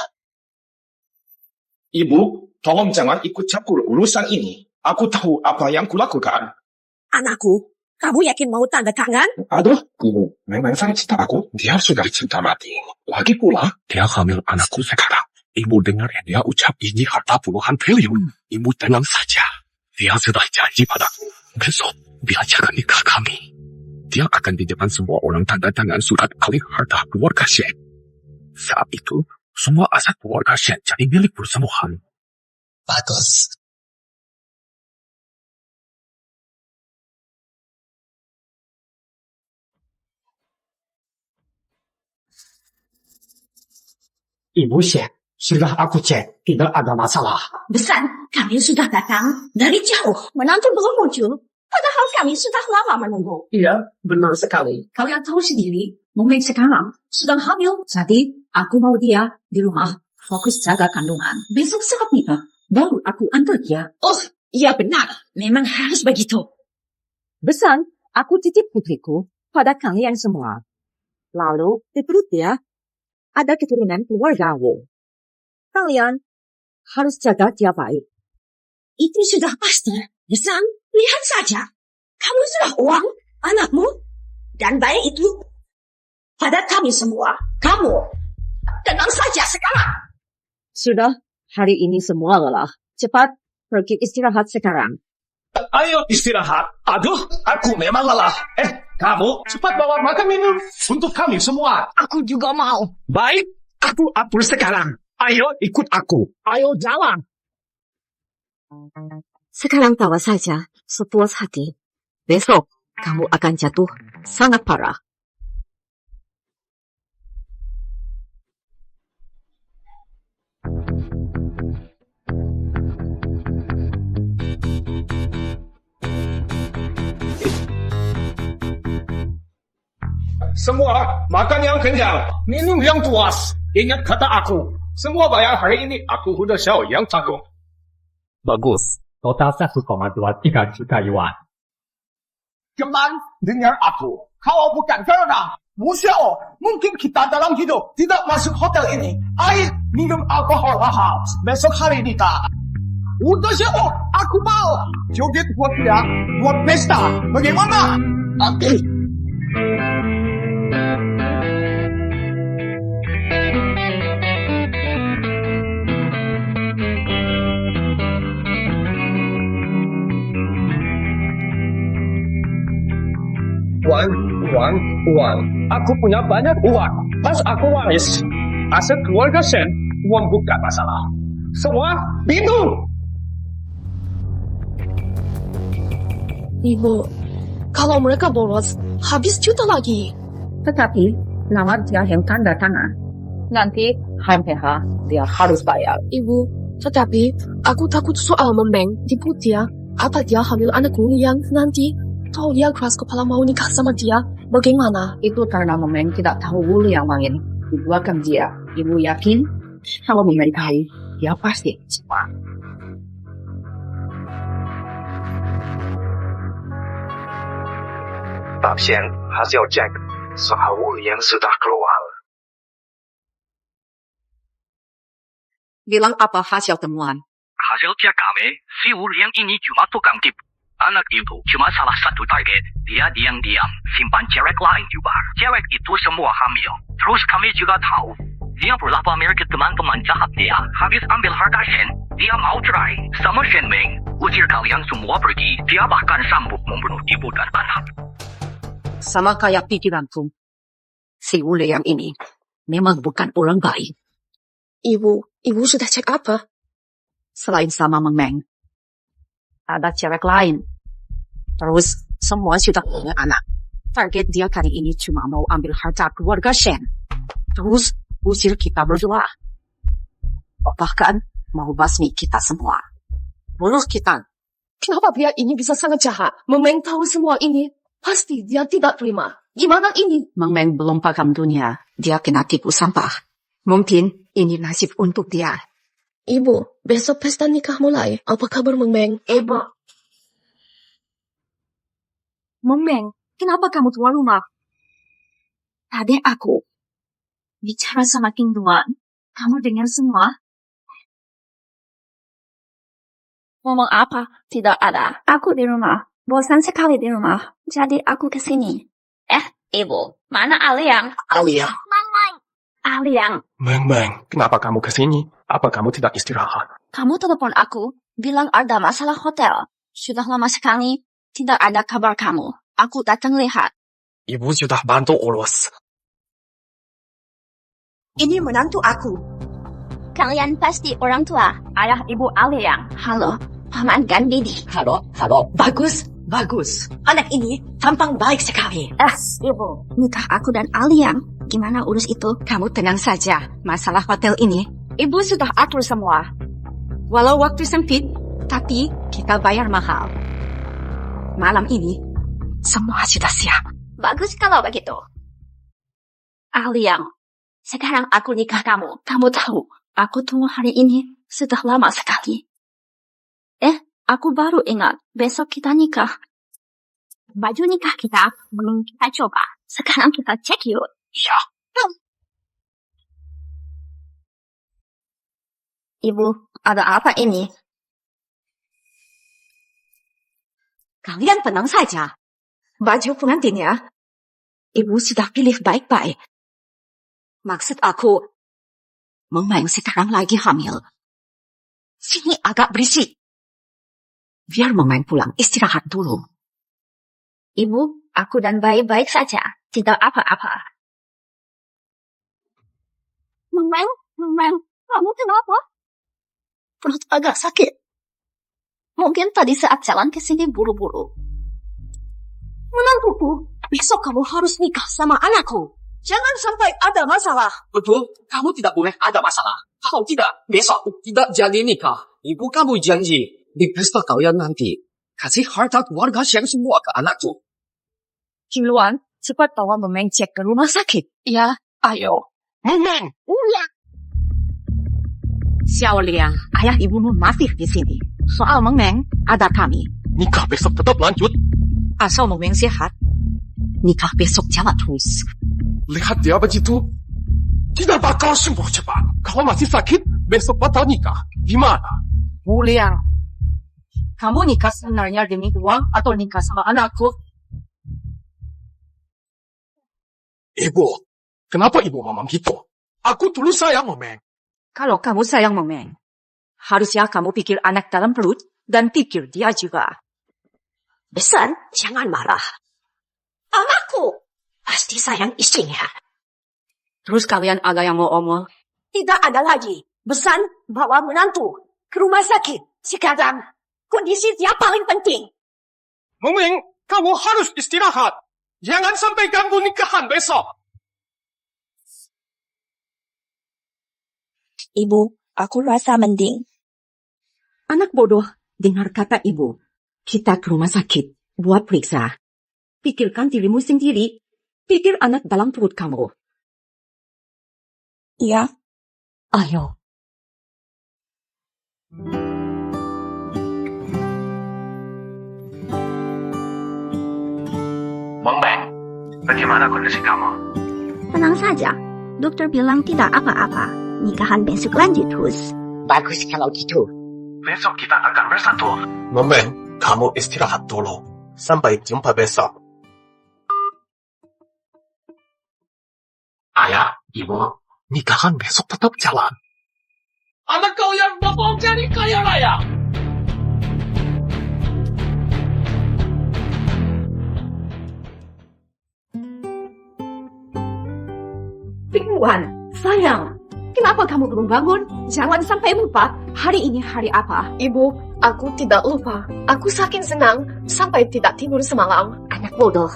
Ibu, tolong jangan ikut campur urusan ini. Aku tahu apa yang kulakukan. Anakku, kamu yakin mau tanda tangan? Aduh, Ibu, memang sangat cinta aku. Dia sudah cinta mati. Lagi pula, dia hamil anakku sekarang. Ibu dengar dia ucap ini harta puluhan triliun. Ibu tenang saja. Dia sudah janji padaku. Besok, dia akan nikah kami. Dia akan di depan semua orang tanda tangan surat alih harta keluarga Shen. Saat itu, semua aset keluarga Shen jadi milik persembahan. Bagus. Ibu Shen, sudah aku cek, tidak ada masalah. Besar, kami sudah datang dari jauh. Menantu belum muncul. Padahal kami sudah lama menunggu. Iya, benar sekali. Kalian tahu sendiri, Meng sekarang sedang hamil. Jadi, aku mau dia di rumah fokus jaga kandungan. Besok saat nikah, baru aku antar dia. Oh, iya benar. Memang harus begitu. Besan, aku titip putriku pada kalian semua. Lalu, di perut dia, ada keturunan keluarga Wu. Kalian harus jaga dia baik. Itu sudah pasti. Besar, lihat saja. Kamu sudah uang, anakmu, dan bayi itu pada kami semua. Kamu, tenang saja sekarang. Sudah, hari ini semua lelah. Cepat pergi istirahat sekarang. Ayo istirahat. Aduh, aku memang lelah. Kamu cepat bawa makan minum untuk kami semua. Aku juga mau. Baik, aku atur sekarang. Ayo ikut aku. Ayo jalan. Sekarang tawa saja, sepuas hati. Besok, kamu akan jatuh sangat parah. Semua makan yang kenyang, minum yang puas. Ingat kata aku, semua bayar hari ini aku sudah Xiao yang tanggung. Bagus. Total 1,23 juta yuan. Teman, dengar aku. Kalau bukan karena Xiao, mungkin kita dalam hidup tidak masuk hotel ini. Air, minum alkohol mahal. Besok hari nikah. Udah Xiao, aku mau. Joget buat dia, buat pesta. Bagaimana? Oke. Uang. Aku punya banyak uang. Pas aku waris aset keluarga Shen, uang bukan masalah. Semua minum. Ibu, kalau mereka bolos, habis juta lagi. Tetapi, nama dia yang tanda tangan. Nanti, HMPH dia harus bayar. Ibu, tetapi aku takut soal Meng tipu dia. Apa dia hamil anakku yang nanti tahu dia keras kepala mau nikah sama dia? Bagaimana? Itu karena Meng tidak tahu Wu yang main. Ibu akan dia. Ibu yakin kalau menikahi, dia pasti semua. Pasien hasil cek soal Wu yang sudah keluar. Bilang apa hasil temuan? Hasil cek kami, si Wu yang ini cuma tukang tipu. Anak itu cuma salah satu target. Dia diam-diam simpan cewek lain juga. Cewek itu semua hamil. Terus kami juga tahu, dia berlapar mirip teman-teman jahat dia. Habis ambil harta Shen, dia mau cerai sama Shen Meng. Usir kalian semua pergi. Dia bahkan sambut membunuh ibu dan anak. Sama kayak pikiranku. Si Wu yang ini memang bukan orang baik. Ibu sudah cek apa? Selain sama Meng, ada cewek lain. Terus semua sudah punya anak. Target dia kali ini cuma mau ambil harta keluarga Shen. Terus usir kita berdua. Bahkan mau basmi kita semua. Bunuh kita. Kenapa pria ini bisa sangat jahat? Memeng tahu semua ini. Pasti dia tidak terima. Gimana ini? Mang Meng belum paham dunia. Dia kena tipu sampah. Mungkin ini nasib untuk dia. Ibu, besok pesta nikah mulai. Apa kabar Memeng? Ibu. Memeng, kenapa kamu keluar rumah? Tadi aku bicara sama King Duan. Kamu dengar semua? Ngomong apa? Tidak ada. Aku di rumah. Bosan sekali di rumah. Jadi aku kesini. Ibu, mana Aliang? Alia. Aliang, Meng, kenapa kamu kesini? Apa kamu tidak istirahat? kamu telepon aku, bilang ada masalah hotel. Sudah lama sekali, tidak ada kabar kamu. Aku datang lihat. Ibu sudah bantu urus. Ini menantu aku. Kalian pasti orang tua, ayah ibu Aliang. Halo, Paman Gandidi. Halo. Bagus. Anak ini tampang baik sekali. Ibu, nikah aku dan Aliang. Gimana urus itu? Kamu tenang saja. Masalah hotel ini, Ibu sudah atur semua. walau waktu sempit, tapi kita bayar mahal. Malam ini, semua sudah siap. Bagus kalau begitu. Aliang, sekarang aku nikah kamu. Kamu tahu, aku tunggu hari ini sudah lama sekali. Aku baru ingat, besok kita nikah. Baju nikah kita belum kita coba. Sekarang kita cek yuk. Ya. Ibu, ada apa ini? Kalian tenang saja. Baju pengantinnya, Ibu sudah pilih baik-baik. Maksud aku, Memeng sekarang lagi hamil. Sini agak berisik. Biar Memeng pulang istirahat dulu. Ibu, aku dan baik-baik saja. Tidak apa-apa. Memeng, kamu kenapa? Perut agak sakit. Mungkin tadi saat jalan ke sini buru-buru. Menantuku, besok kamu harus nikah sama anakku. Jangan sampai ada masalah. Betul, kamu tidak boleh ada masalah. Kalau tidak, besok tidak jadi nikah. Ibu kamu janji, di pesta kalian nanti, kasih harta keluarga Sheng semua ke anakku. King Luan, cepat bawa Memeng cek ke rumah sakit. Ya, ayo. Meng, Xiao Liang, ayah ibumu masih di sini. Soal Memeng, ada kami. nikah besok tetap lanjut. Asal Memeng sehat, nikah besok jalan terus. Lihat dia begitu. Tidak bakal sembuh cepat. Kalau masih sakit, besok batal nikah. Gimana? Bu Liang, kamu nikah sebenarnya demi uang atau nikah sama anakku? Ibu, kenapa ibu ngomong gitu? Aku dulu sayang Memeng. Kalau kamu sayang Memeng, harusnya kamu pikir anak dalam perut dan pikir dia juga. Besan, jangan marah. Anakku pasti sayang istrinya. Terus kalian ada yang mau omong? Tidak ada lagi. Besan bawa menantu ke rumah sakit. Sekarang kondisi dia paling penting. Memeng, kamu harus istirahat. Jangan sampai ganggu nikahan besok. Ibu, aku rasa mending. Anak bodoh, dengar kata ibu. Kita ke rumah sakit buat periksa. Pikirkan dirimu sendiri. Pikir anak dalam perut kamu. Iya. Ayo. Memeng, bagaimana kondisi kamu? Tenang saja. Dokter bilang tidak apa-apa. Nikahan besok lanjut terus. Bagus kalau gitu. Besok kita akan bersatu. Memeng, kamu istirahat dulu. Sampai jumpa besok. Ayah, ibu, nikahan besok tetap jalan. Anak kalian bakal jadi kaya raya. Pingguan, sayang. Kenapa kamu belum bangun? Jangan sampai lupa. Hari ini hari apa? Ibu, aku tidak lupa. Aku saking senang sampai tidak tidur semalam. Anak bodoh.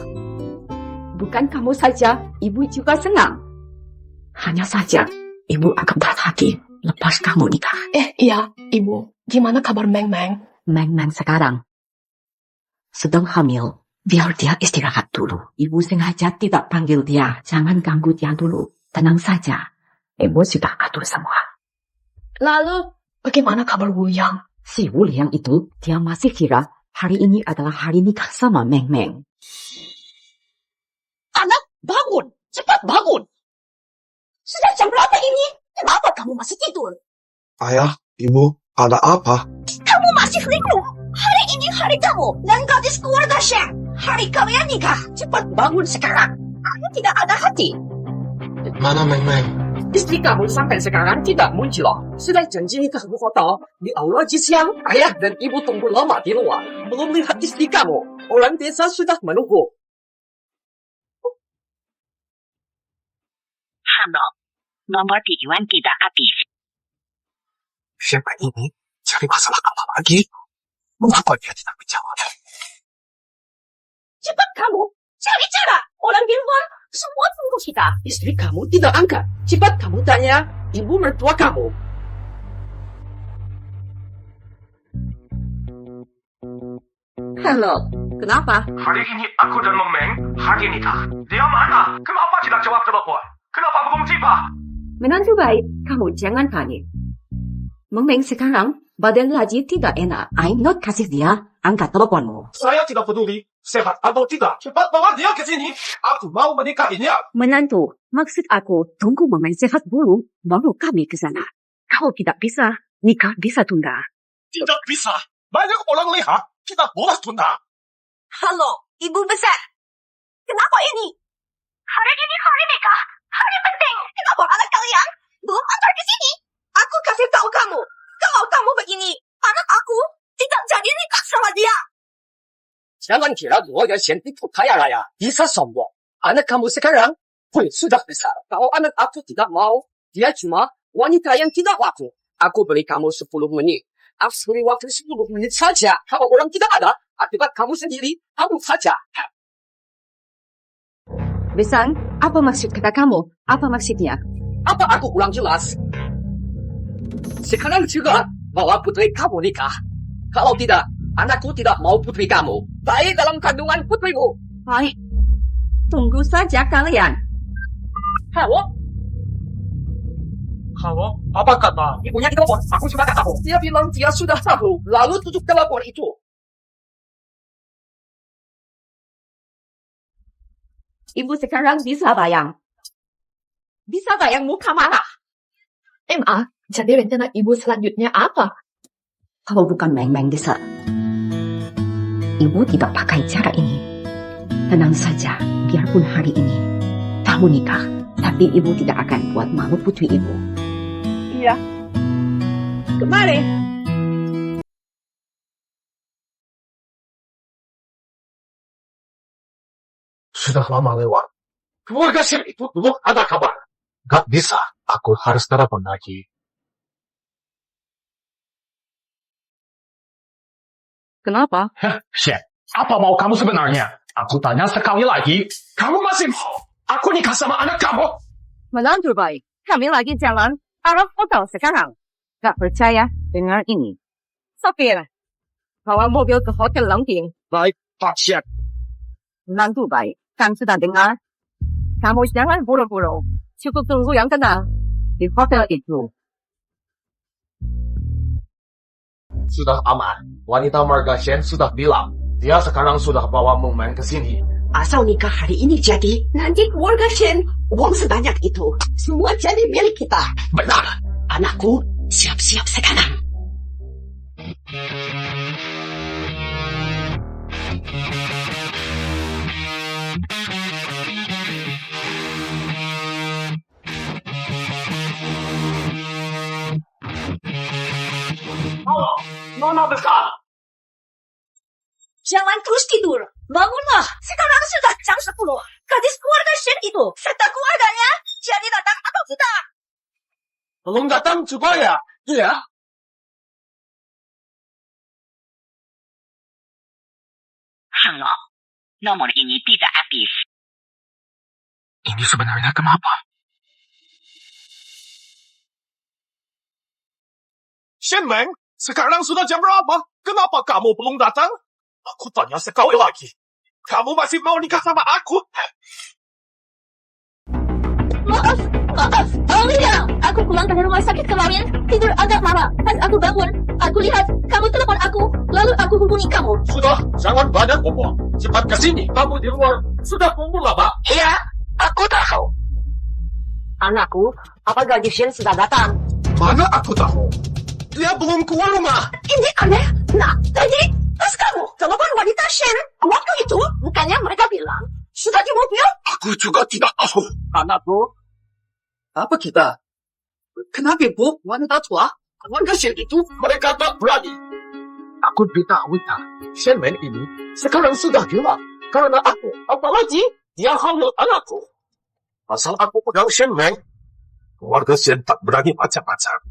Bukan kamu saja, ibu juga senang. Hanya saja, ibu agak berat hati. lepas kamu nikah. Iya, Ibu. Gimana kabar Meng Meng? Meng sekarang sedang hamil. Biar dia istirahat dulu. Ibu sengaja tidak panggil dia. Jangan ganggu dia dulu. Tenang saja. Ibu sudah atur semua. Lalu, bagaimana kabar Wu Yang? Si Wu Liang itu, dia masih kira hari ini adalah hari nikah sama Meng Meng. Anak, bangun! Cepat bangun! Sudah jam berapa ini? Kenapa kamu masih tidur? Ayah, Ibu, ada apa? Kamu masih linglung. Hari ini hari kamu dan gadis keluarga Shen. Hari kalian nikah. Cepat bangun sekarang. Kamu tidak ada hati. Mana Meng Meng? Istri kamu sampai sekarang tidak muncul. Sudah janji nikah di hotel di aula siang. Ayah dan ibu tunggu lama di luar. Belum lihat istri kamu. Orang desa sudah menunggu. Halo, nomor tujuan tidak aktif. Siapa ini? Cari masalah apa lagi? Mengapa dia tidak menjawab? Cepat kamu. Cari cara. Orang di luar semua tunggu kita. Istri kamu tidak angkat. Cepat kamu tanya ibu mertua kamu. Halo, kenapa? Hari ini aku dan Meng hari nikah. Dia mana? Kenapa tidak jawab telepon? Kenapa belum tiba? Menantu baik, kamu jangan panik. Meng Meng sekarang badan lagi tidak enak. I'm not kasih dia angkat teleponmu. Saya tidak peduli sehat atau tidak. Cepat bawa dia ke sini. Aku mau menikahinya. Menantu, maksud aku tunggu Meng Meng sehat dulu, baru kami ke sana. Kalau tidak bisa, nikah bisa tunda. Tidak bisa. Banyak orang lihat. Kita boleh tunda. Halo, ibu besar. Kenapa ini? Hari ini hari nikah. Hari penting. Kenapa anak kalian belum antar ke sini? Aku kasih tahu kamu. Kalau kamu begini, anak aku tidak jadi nikah sama dia. Jangan kira keluarga Shen itu kaya raya. Bisa sombong. Anak kamu sekarang sudah besar. Kalau anak aku tidak mau, dia cuma wanita yang tidak laku. Aku beri kamu 10 menit. Aku beri waktu 10 menit saja. Kalau orang tidak ada, akibat kamu sendiri, kamu saja. Besang, apa maksud kata kamu? Apa maksudnya? Apa aku ulang jelas? Sekarang juga bawa putri kamu nikah. Kalau tidak, anakku tidak mau putri kamu. Baik dalam kandungan putrimu. Baik, tunggu saja kalian. Halo? Halo, apa kata? Ibunya di telepon. Aku sudah tahu. Dia bilang dia sudah tahu. Lalu tutup telepon itu. Ibu sekarang bisa bayang. Bisa bayang muka marah. MA, jadi rencana Ibu selanjutnya apa? Kalau bukan Meng Meng desa, Ibu tidak pakai cara ini. Tenang saja, biarpun hari ini kamu nikah, tapi Ibu tidak akan buat malu putri Ibu. Iya. Kemari. Sudah lama lewat. Keluarga Shen itu belum ada kabar. Gak bisa. Aku harus telepon lagi. Kenapa? Shen, apa mau kamu sebenarnya? Aku tanya sekali lagi. Kamu masih mau? Aku nikah sama anak kamu. Menantu baik, kami lagi jalan arah hotel sekarang. Gak percaya? Dengar ini. Sopir, bawa mobil ke hotel Langting. Baik, Pak Shen. Menantu baik, kan sudah dengar? Kamu jangan buru-buru. Cukup tunggu yang tenang di hotel itu. Sudah aman. Wanita marga Shen sudah bilang. Dia sekarang sudah bawa Meng Meng ke sini. Asal nikah hari ini jadi, nanti keluarga Shen, uang sebanyak itu, semua jadi milik kita. Benar. Anakku, siap-siap sekarang. Halo, Nona besar. Jangan terus tidur. Bangunlah. Sekarang sudah jam 10. Gadis keluarga Shen itu, serta keluarganya, jadi datang atau tidak? Belum datang juga ya? Iya. Halo, nomor ini tidak aktif. Ini sebenarnya kenapa? Shen Meng, sekarang sudah jam berapa? Kenapa kamu belum datang? Aku tanya sekali lagi. Kamu masih mau nikah sama aku? Maaf, Alia. Aku pulang dari rumah sakit kemarin. Tidur agak lama. Pas aku bangun, aku lihat kamu telepon aku. Lalu aku hubungi kamu. Sudah, jangan banyak ngomong. Cepat ke sini. Kamu di luar. Sudah tunggu lama. Iya, aku tahu. Anakku, apa gaji Shen sudah datang? Mana aku tahu? Dia belum keluar rumah. Ini aneh. Nah, tadi pas kamu telepon wanita Shen, waktu itu bukannya mereka bilang sudah di mobil? Aku juga tidak tahu. Anakku, apa kita? Kenapa bu wanita tua? Keluarga Shen itu mereka tak berani. Aku beritahu tak, Shen Meng ini sekarang sudah gila. Karena aku, apalagi dia hamil anakku. Asal aku pegang Shen Meng, keluarga Shen tak berani macam-macam.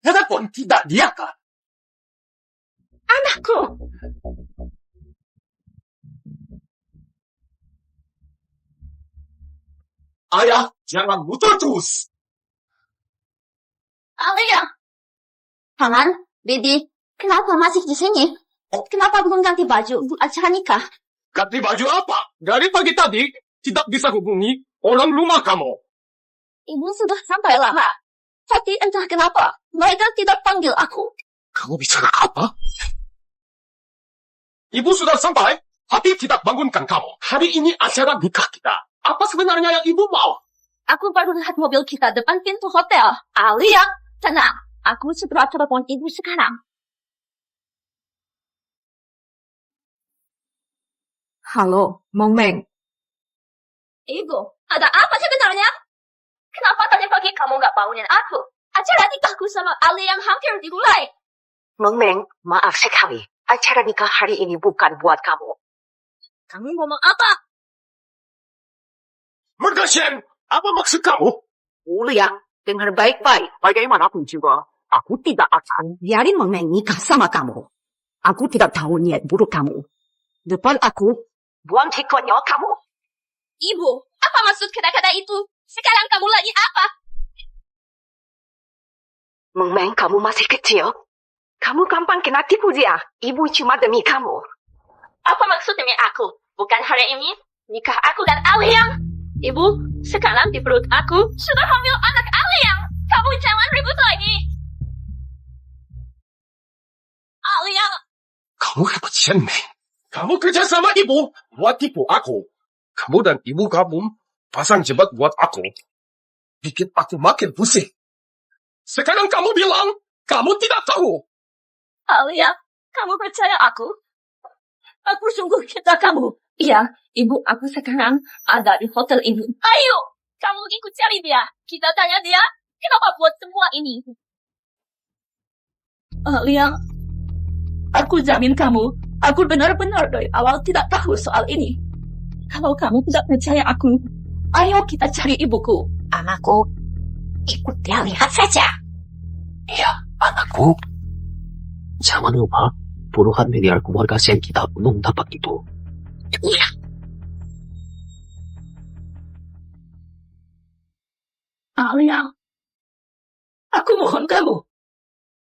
Telepon tidak diangkat. Anakku. Ayah, jangan muter terus. Alia. Paman, Bibi, kenapa masih di sini? Kenapa belum ganti baju untuk acara nikah? Ganti baju apa? Dari pagi tadi, tidak bisa hubungi orang rumah kamu. Ibu sudah sampai lama. Tapi entah kenapa, mereka tidak panggil aku. Kamu bicara apa? Ibu sudah sampai, tapi tidak bangunkan kamu. Hari ini acara nikah kita. Apa sebenarnya yang ibu mau? Aku baru lihat mobil kita depan pintu hotel. Alia, tenang. Aku segera telepon ibu sekarang. Halo, Mong Meng. Ibu, ada apa sebenarnya? Kenapa tadi pagi kamu nggak bangunin aku? Acara nikahku sama Ali yang hampir dimulai. Mong Meng, maaf sekali. Acara nikah hari ini bukan buat kamu. Kamu ngomong apa? Merga Shen, apa maksud kamu? Ulia, dengar baik-baik. Bagaimanapun juga, aku tidak akan biarin Mong Meng nikah sama kamu. Aku tidak tahu niat buruk kamu. Depan aku, buang konyol kamu. Ibu, apa maksud kata-kata itu? Sekarang kamu lagi apa? Mong Meng, kamu masih kecil. Kamu gampang kena tipu dia. Ibu cuma demi kamu. Apa maksud demi aku? Bukan hari ini nikah aku dan Aliang. Ibu, sekarang di perut aku sudah hamil anak Aliang. Kamu jangan ribut lagi. Aliang. Kamu hebat Shen Meng. Kamu kerja sama ibu buat tipu aku. Kamu dan ibu kamu pasang jebak buat aku. Bikin aku makin pusing. Sekarang kamu bilang kamu tidak tahu. Alia, kamu percaya aku? Aku sungguh cinta kamu. Iya, ibu aku sekarang ada di hotel ini. Ayo, kamu ikut cari dia. Kita tanya dia, kenapa buat semua ini? Alia, aku jamin kamu, aku benar-benar dari awal tidak tahu soal ini. Kalau kamu tidak percaya aku, ayo kita cari ibuku. Anakku, ikut dia lihat saja. Iya, anakku. Jangan lupa, puluhan miliar keluarga Shen kita belum dapat itu. Iya. Alia, aku mohon kamu,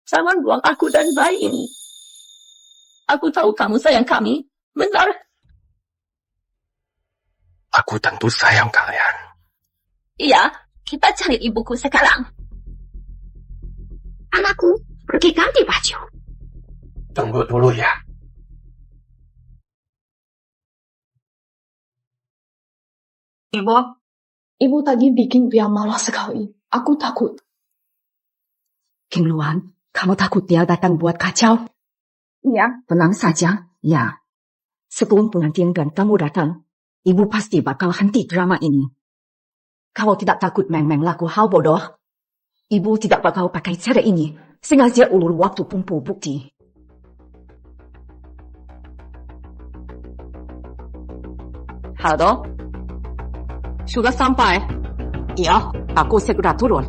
jangan buang aku dan bayi ini. Aku tahu kamu sayang kami, benar. Aku tentu sayang kalian. Iya, kita cari ibuku sekarang. Anakku, pergi ganti baju. Tunggu dulu ya. Ibu tadi bikin dia malas sekali. Aku takut. King Luan, kamu takut dia datang buat kacau? Iya. Tenang saja, ya. Sebelum pengantin dan kamu datang, ibu pasti bakal henti drama ini. Kalau tidak takut Meng-Meng laku hal bodoh, ibu tidak bakal pakai cara ini, sengaja ulur waktu kumpul bukti. Halo? Sudah sampai? Iya, aku segera turun.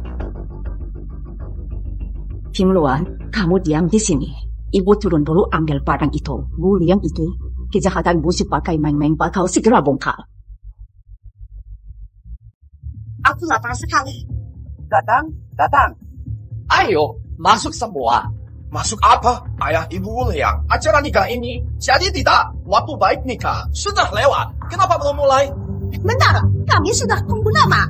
Kim Luan, kamu diam di sini. Ibu turun dulu ambil barang itu. Bu Liang itu, kejahatan busuk pakai Meng-Meng bakal segera bongkar. lapar sekali. Datang. Ayo, masuk semua. Masuk apa? Ayah Ibu Liang, acara nikah ini jadi tidak. Waktu baik nikah sudah lewat. Kenapa belum mulai? Bentar, kami sudah tunggu lama.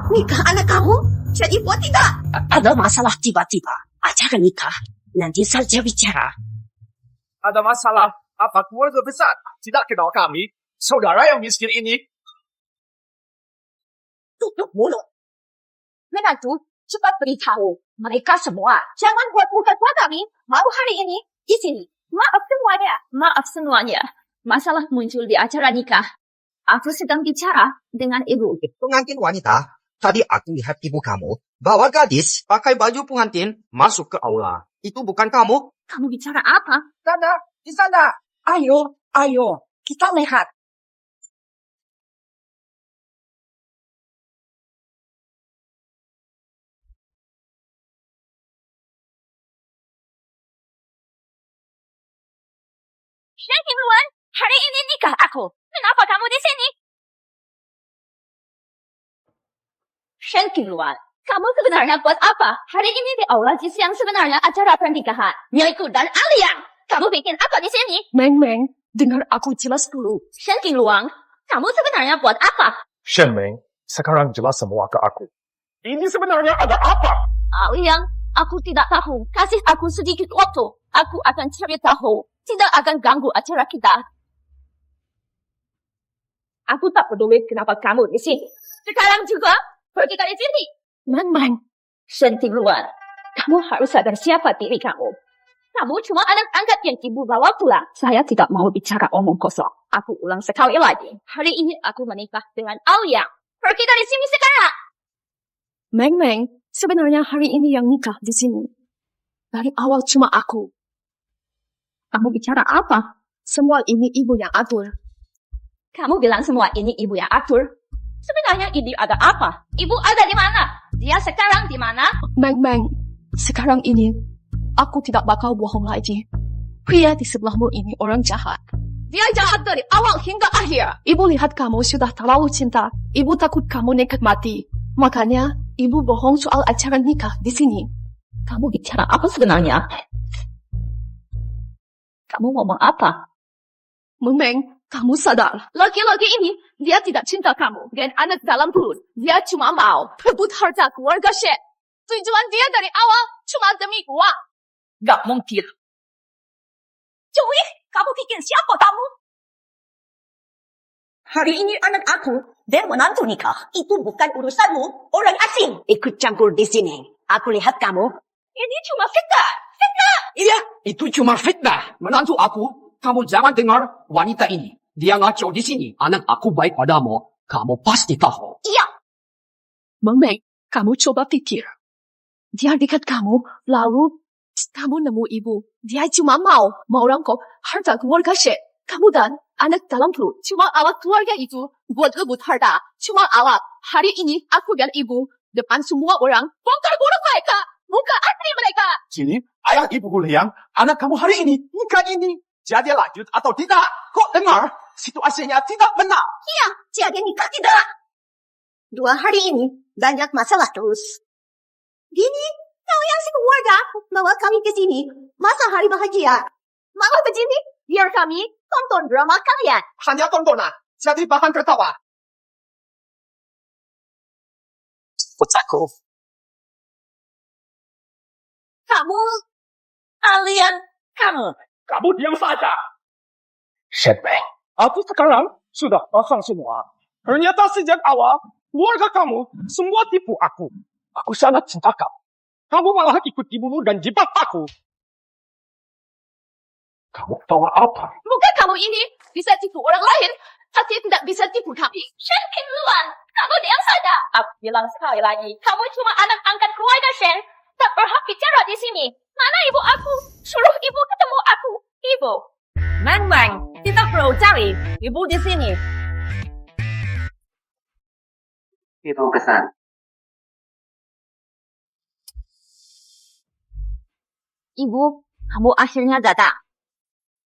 Nikah anak kamu jadi buat tidak. Ada masalah tiba-tiba. Acara nikah, nanti saja bicara. Ada masalah? Apa keluarga besar tidak kenal kami? Saudara yang miskin ini? Tutup mulut. Menantu, cepat beritahu mereka semua. Jangan buat muka tua kami. Mau hari ini di sini. Maaf semuanya. Maaf semuanya. Masalah muncul di acara nikah. Aku sedang bicara dengan ibu. Pengantin wanita, tadi aku lihat ibu kamu bawa gadis pakai baju pengantin masuk ke aula. Itu bukan kamu? Kamu bicara apa? Di sana. Ayo, kita lihat. Shen Qingluan, hari ini nikah aku. Kenapa kamu di sini? Shen Qingluan, kamu sebenarnya buat apa? Hari ini di aula Jis yang sebenarnya acara pernikahan. Nyoiku dan Aliang, kamu bikin apa di sini? Meng, dengar aku jelas dulu. Shen Qingluan, kamu sebenarnya buat apa? Shen Meng, sekarang jelas semua ke aku. Ini sebenarnya ada apa? Aliang, aku tidak tahu. Kasih aku sedikit waktu. Aku akan cari tahu. Tidak akan ganggu acara kita. Aku tak peduli kenapa kamu di sini. Sekarang juga pergi dari sini. Meng, Shen Qingluan, kamu harus sadar siapa diri kamu. Kamu cuma anak angkat yang ibu bawa pulang. Saya tidak mau bicara omong kosong. Aku ulang sekali lagi. Hari ini aku menikah dengan Aliang. Pergi dari sini sekarang. Meng, sebenarnya hari ini yang nikah di sini. Dari awal cuma aku. Kamu bicara apa? Semua ini ibu yang atur. Kamu bilang semua ini ibu yang atur. Sebenarnya ibu ada apa? Ibu ada di mana? Dia sekarang di mana? Meng, sekarang ini aku tidak bakal bohong lagi. Pria di sebelahmu ini orang jahat. Dia jahat dari awal hingga akhir. Ibu lihat kamu sudah terlalu cinta. Ibu takut kamu nekat mati. Makanya ibu bohong soal acara nikah di sini. Kamu bicara apa sebenarnya? Kamu ngomong apa? Meng, kamu sadar. Laki-laki ini, dia tidak cinta kamu dan anak dalam perut. Dia cuma mau rebut harta keluarga Shen. Tujuan dia dari awal cuma demi uang. Gak mungkin. Joey, kamu pikir siapa kamu? Hari ini anak aku dan menantu nikah. Itu bukan urusanmu, orang asing. Ikut campur di sini. Aku lihat kamu. Ini cuma fitnah. Iya, itu cuma fitnah. Menantu aku, kamu jangan dengar wanita ini. Dia ngaco di sini. Anak aku baik padamu. Kamu pasti tahu. Iya. Meng, kamu coba pikir. Dia dekat kamu, lalu kamu nemu ibu. Dia cuma mau rangkap harta keluarga Shen. Kamu dan anak dalam perut. Cuma alat keluarga itu buat rebut harta. Cuma alat. Hari ini aku dan ibu depan semua orang bongkar buruk mereka. Muka asli mereka. Sini, ayah Ibu Liang, anak kamu hari ini, nikah ini. Jadi lanjut atau tidak? Kok dengar? Situasinya tidak benar. Iya, jadi nikah tidak. 2 hari ini banyak masalah terus. Gini, kau yang sekeluarga bawa kami ke sini. Masa hari bahagia? Malah begini, biar kami tonton drama kalian. Hanya tontonan, jadi bahan tertawa. Putraku, Kamu, Aliang, kamu. kamu diam saja. Shen Meng, aku sekarang sudah paham semua. Ternyata sejak awal, keluarga kamu semua tipu aku. Aku sangat cinta kamu. Kamu malah ikut ibumu dan jebak aku. Kamu tahu apa? Bukan kamu ini bisa tipu orang lain, tapi tidak bisa tipu kami. Shen Qingluan, kamu diam saja. Aku bilang sekali lagi, kamu cuma anak angkat keluarga Shen. Tak berhak bicara di sini. Mana ibu aku? Suruh ibu ketemu aku. Ibu. Meng, tidak perlu cari ibu di sini. Ibu pesan. Ibu, kamu akhirnya datang.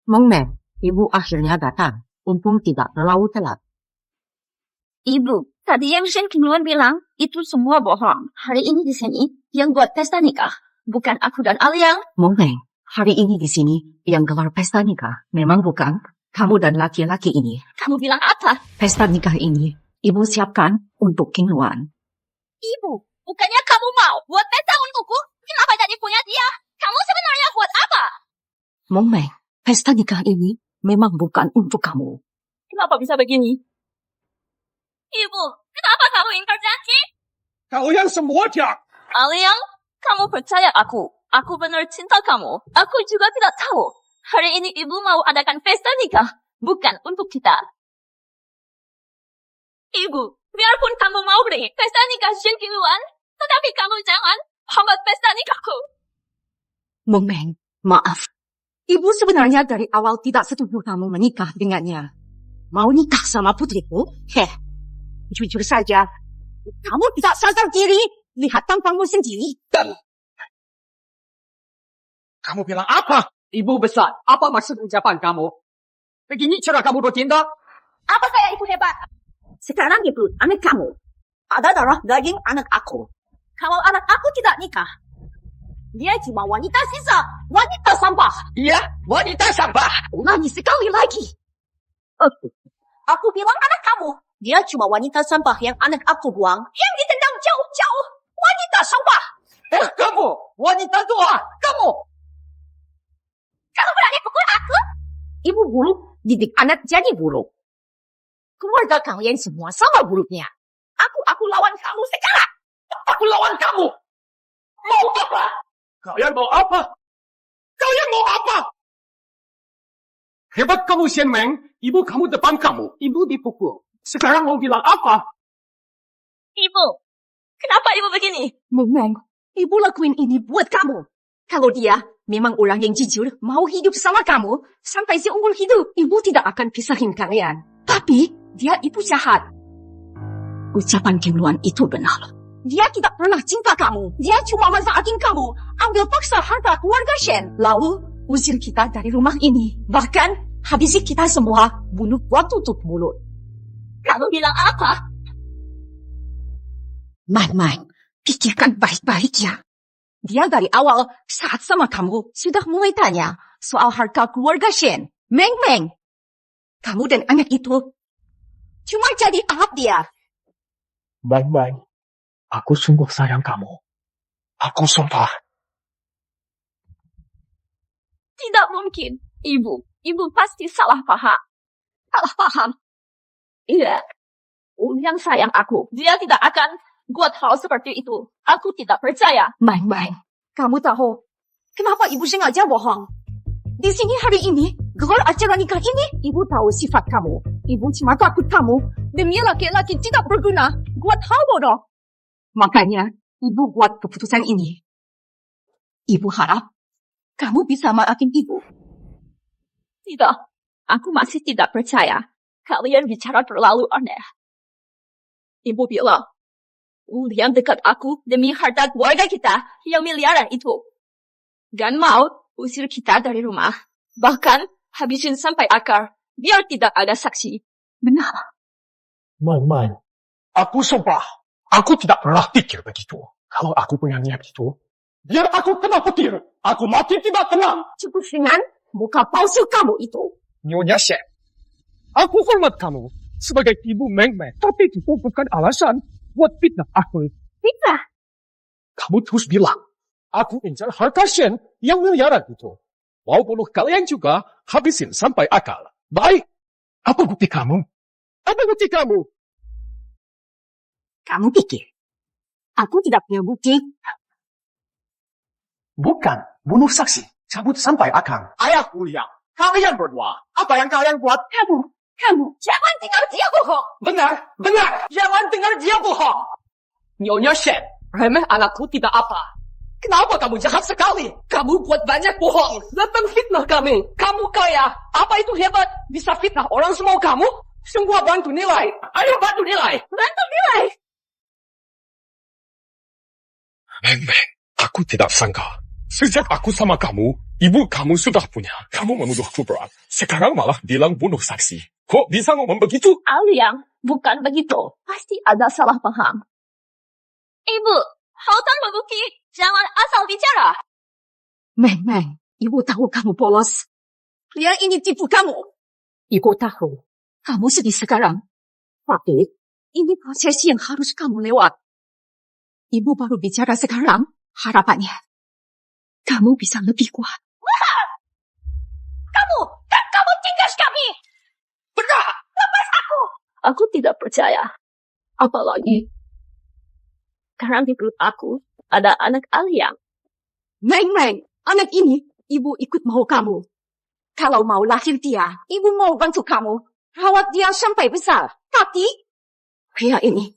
Meng, ibu akhirnya datang. Untung tidak terlalu telat. Ibu, Tadi yang Shen Qingluan bilang, itu semua bohong. Hari ini di sini, yang buat pesta nikah. Bukan aku dan Aliang. Meng, hari ini di sini yang gelar pesta nikah memang bukan kamu dan laki-laki ini. Kamu bilang apa? Pesta nikah ini ibu siapkan untuk Qingluan. Ibu, bukannya kamu mau buat pesta untukku? Kenapa jadi punya dia? Kamu sebenarnya buat apa? Meng, pesta nikah ini memang bukan untuk kamu. Kenapa bisa begini? Ibu, kenapa kamu ingkar janji? Kalian semua jahat. Aliang, kamu percaya aku. Aku benar cinta kamu. Aku juga tidak tahu. Hari ini ibu mau adakan pesta nikah. Bukan untuk kita. Ibu, biarpun kamu mau beri pesta nikah Shen Qingluan, tetapi kamu jangan hambat pesta nikahku. Meng, maaf. Ibu sebenarnya dari awal tidak setuju kamu menikah dengannya. Mau nikah sama putriku? Jujur saja, kamu tidak sadar diri. Lihat tampangmu sendiri. Kamu bilang apa? Ibu besar, apa maksud ucapan kamu? Begini cara kamu bertindak? Apa saya ibu hebat? Sekarang ibu, anak kamu. Ada darah daging anak aku. Kalau anak aku tidak nikah, dia cuma wanita sisa. Wanita sampah. Iya, wanita sampah. Ulangi sekali lagi. Aku bilang anak kamu. Dia cuma wanita sampah yang anak aku buang. Yang ditendang jauh-jauh. Wanita sampah. Kamu, wanita tua. Kamu. Kamu berani pukul aku? Ibu buruk, didik anak jadi buruk. Keluarga kalian semua sama buruknya. Aku lawan kamu sekarang. Aku lawan kamu. Mau apa? Kalian mau apa? Kalian mau apa? Hebat kamu, Shen Meng. Ibu kamu depan kamu. Ibu dipukul. Sekarang mau bilang apa? Ibu, kenapa ibu begini? Meng, ibu lakuin ini buat kamu. Kalau dia memang orang yang jujur, mau hidup sama kamu, sampai seumur hidup, ibu tidak akan pisahin kalian. Tapi, dia itu jahat. Ucapan Qingluan itu benar. Dia tidak pernah cinta kamu. Dia cuma manfaatin kamu. Ambil paksa harta keluarga Shen. Lalu, usir kita dari rumah ini. Bahkan, habisi kita semua, bunuh buat tutup mulut. Kamu bilang apa? Man, pikirkan baik-baik ya. Dia dari awal saat sama kamu sudah mulai tanya soal harta keluarga Shen. Meng, kamu dan anak itu cuma jadi alat dia. Meng, aku sungguh sayang kamu. Aku sumpah. Tidak mungkin. Ibu pasti salah paham. Salah paham. Iya. Yang sayang aku. Dia tidak akan buat hal seperti itu. Aku tidak percaya. Meng, kamu tahu kenapa ibu sengaja bohong? Di sini hari ini, gelar acara nikah ini, ibu tahu sifat kamu. Ibu cuma takut kamu demi laki-laki tidak berguna buat hal bodoh. Makanya, ibu buat keputusan ini. Ibu harap kamu bisa maafin ibu. Tidak. Aku masih tidak percaya. Kalian bicara terlalu aneh. Ibu bilang, William dekat aku demi harta keluarga kita yang miliaran itu. Dan mau usir kita dari rumah. Bahkan habisin sampai akar, biar tidak ada saksi. Benar. Meng, aku sumpah. Aku tidak pernah pikir begitu. Kalau aku punya niat itu, biar aku kena petir. Aku mati tidak tenang. Cukup dengan muka palsu kamu itu. Nyonya Shen, aku hormat kamu sebagai ibu Meng, tapi itu bukan alasan buat fitnah aku. Fitnah? Kamu terus bilang, aku incar harta Shen yang miliaran itu. Mau bunuh kalian juga, habisin sampai akal. Baik, apa bukti kamu? Apa bukti kamu? Kamu pikir aku tidak punya bukti? Bukan, bunuh saksi. Cabut sampai akal. Ayah William, kalian berdua. Apa yang kalian buat? Kamu, jangan dengar dia bohong. Benar. Jangan dengar dia bohong. Nyonya Shen, remeh anakku tidak apa. Kenapa kamu jahat sekali? Kamu buat banyak bohong. Datang fitnah kami. Kamu kaya. Apa itu hebat? Bisa fitnah orang semua kamu? Semua bantu nilai. Ayo bantu nilai. Bantu nilai. Meng, aku tidak sangka. Sejak aku sama kamu, ibu kamu sudah punya. Kamu menuduhku berat. Sekarang malah bilang bunuh saksi. Kok bisa ngomong begitu? Aliang, bukan begitu. Pasti ada salah paham. Ibu, Houtan membukti. Jangan asal bicara. Meng, ibu tahu kamu polos. Pria ini tipu kamu. Ibu tahu, kamu sedih sekarang. Tapi, ini proses yang harus kamu lewat. Ibu baru bicara sekarang, harapannya. Kamu bisa lebih kuat. Kamu tinggal kami. Benar! Lepas aku. Aku tidak percaya. Apalagi, karena di perut aku ada anak Aliang. Meng, anak ini, ibu ikut mau kamu. Kalau mau lahir dia, ibu mau bantu kamu. Rawat dia sampai besar. Tapi, pria ini,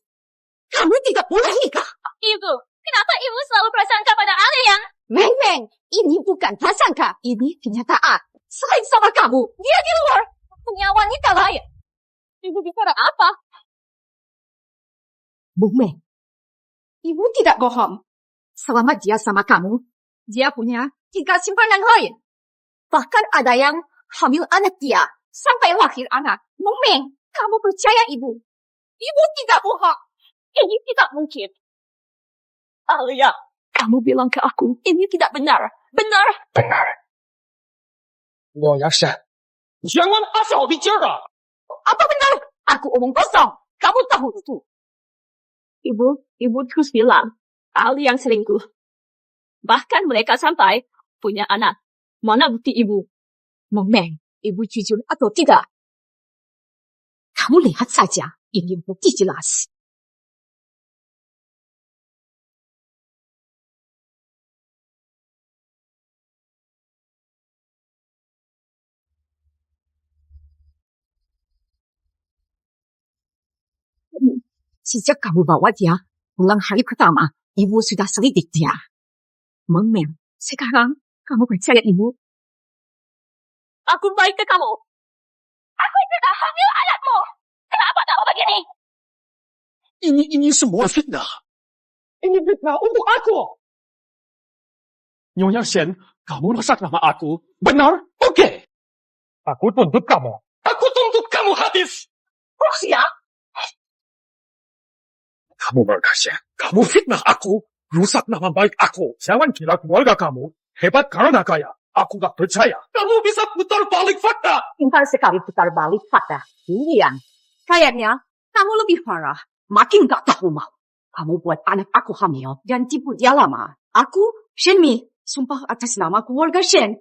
kamu tidak boleh nikah. Ibu, kenapa ibu selalu prasangka pada Aliang? Meng, ini bukan prasangka. Ini kenyataan. Selain sama kamu, dia di luar. Punya wanita lain. Ibu bicara apa? Bu Meng, ibu tidak bohong. Selama dia sama kamu, dia punya 3 simpanan lain. Bahkan ada yang hamil anak dia sampai lahir anak. Bu Meng, kamu percaya ibu? Ibu tidak bohong. Ini tidak mungkin. Aliang, kamu bilang ke aku, ini tidak benar. Benar? Benar. 我要是 jangan asal bicara. Apa benar? Aku omong kosong. Kamu tahu itu. Ibu terus bilang, Aliang selingkuh. Bahkan mereka sampai punya anak. Mana bukti ibu? Meng, ibu jujur atau tidak? Kamu lihat saja. Ini bukti jelas. Sejak kamu bawa dia pulang hari pertama, ibu sudah selidik dia. Meng, sekarang kamu percaya ibu? Aku baik ke kamu. Aku sudah hamil anakmu. Kenapa kamu begini? Ini semua fitnah. Ini fitnah untuk aku. Nyonya Shen, kamu rusak nama aku. Benar? Oke. Aku tuntut kamu. Aku tuntut kamu habis. Rusia? Kamu berkasih. Kamu fitnah aku. Rusak nama baik aku. Jangan kira keluarga kamu hebat karena kaya. Aku gak percaya. Kamu bisa putar balik fakta. Pintar sekali putar balik fakta. Ilian, kayaknya kamu lebih parah. Makin gak tahu mau. Kamu buat anak aku hamil dan tipu dia lama. Aku, Shenmi, sumpah atas nama keluarga Shen.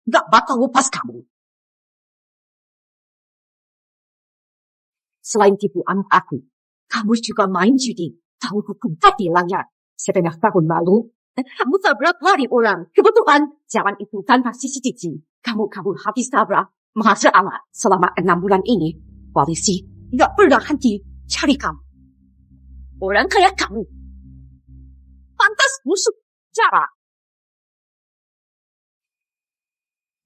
Gak bakal lepas kamu. Selain tipu anak aku, kamu juga main judi. Tahu hukum tapi langgar. Setengah tahun lalu, kamu tabrak lari orang. Kebetulan, jalan itu tanpa CCTV. Kamu habis tabrak. Masalah selama 6 bulan ini, polisi gak pernah henti cari kamu. Orang kayak kamu. Pantas busuk jarak.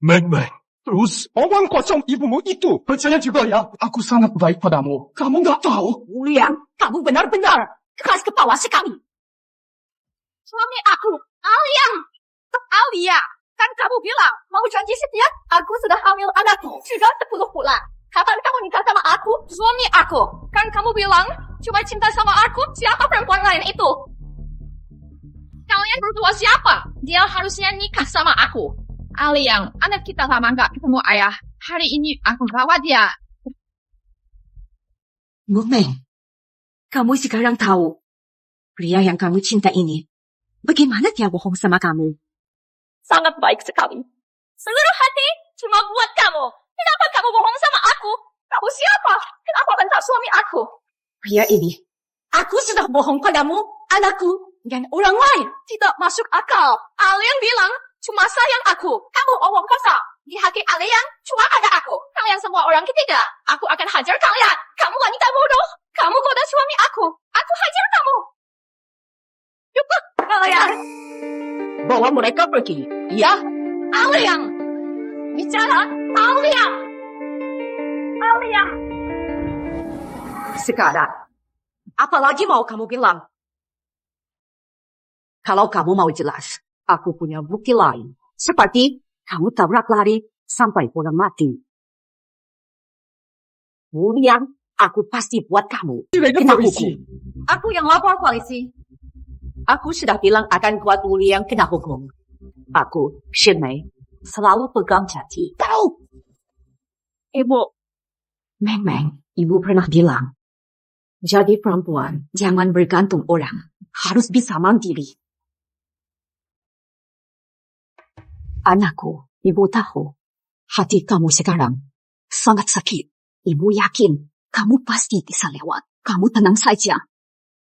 Meng, terus omong kosong ibumu itu. Percaya juga ya, aku sangat baik padamu. Kamu gak tahu. Liang, kamu benar-benar keras kepala sekali. Suami aku, Alia, kan kamu bilang mau janji setia. Aku sudah hamil anakku, sudah 10 bulan. Kapan kamu nikah sama aku, suami aku? Kan kamu bilang cuma cinta sama aku, siapa perempuan lain itu? Kalian berdua siapa? Dia harusnya nikah sama aku. Aliang, anak kita lama gak ketemu ayah. Hari ini aku bawa dia. Meng, kamu sekarang tahu pria yang kamu cinta ini. Bagaimana dia bohong sama kamu? Sangat baik sekali. Seluruh hati cuma buat kamu. Kenapa kamu bohong sama aku? Kamu siapa? Kenapa bentak suami aku? Pria ini, aku sudah bohong padamu, anakku, dan orang lain. Tidak masuk akal. Aliang bilang cuma sayang aku. Kamu omong kosong. Di hati Aliang cuma ada aku. Kalian semua orang ketiga. Aku akan hajar kalian. Kamu wanita bodoh. Kamu goda suami aku. Aku hajar kamu. Cukup kalian. Bawa mereka pergi. Ya, Aliang. Bicara, Aliang. Sekarang, apa lagi mau kamu bilang? Kalau kamu mau jelas, aku punya bukti lain. Seperti kamu tabrak lari sampai orang mati. Wuliang, aku pasti buat kamu. Kena hukum. Aku yang lapor polisi. Aku sudah bilang akan buat Wuliang kena hukum. Aku, Shenmei, selalu pegang janji. Tahu? Ibu, Meng, ibu pernah bilang, jadi perempuan jangan bergantung orang, harus bisa mandiri. Anakku, ibu tahu, hati kamu sekarang sangat sakit. Ibu yakin kamu pasti bisa lewat. Kamu tenang saja.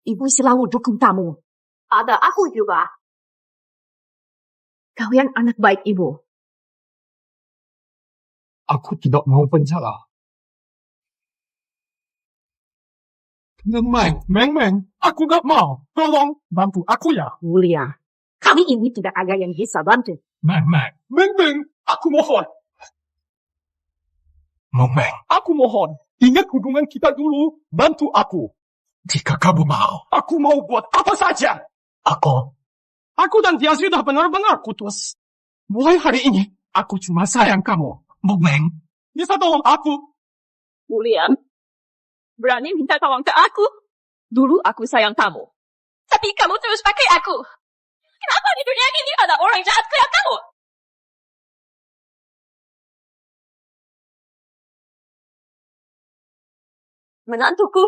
Ibu selalu dukung kamu. Ada aku juga. Kalian anak baik ibu. Aku tidak mau penjara. Meng, aku gak mau. Tolong bantu aku ya. Wulia, kali ini tidak ada yang bisa bantu. Meng, aku mohon. Meng, aku mohon. Ingat hubungan kita dulu. Bantu aku. Jika kamu mau, aku mau buat apa saja. Aku dan dia sudah benar-benar putus. Mulai hari ini, aku cuma sayang kamu. Meng, bisa tolong aku? Wuliang, berani minta tolong ke aku? Dulu aku sayang kamu. Tapi kamu terus pakai aku. Kenapa di dunia ini ada orang jahat kayak kamu? Menantuku.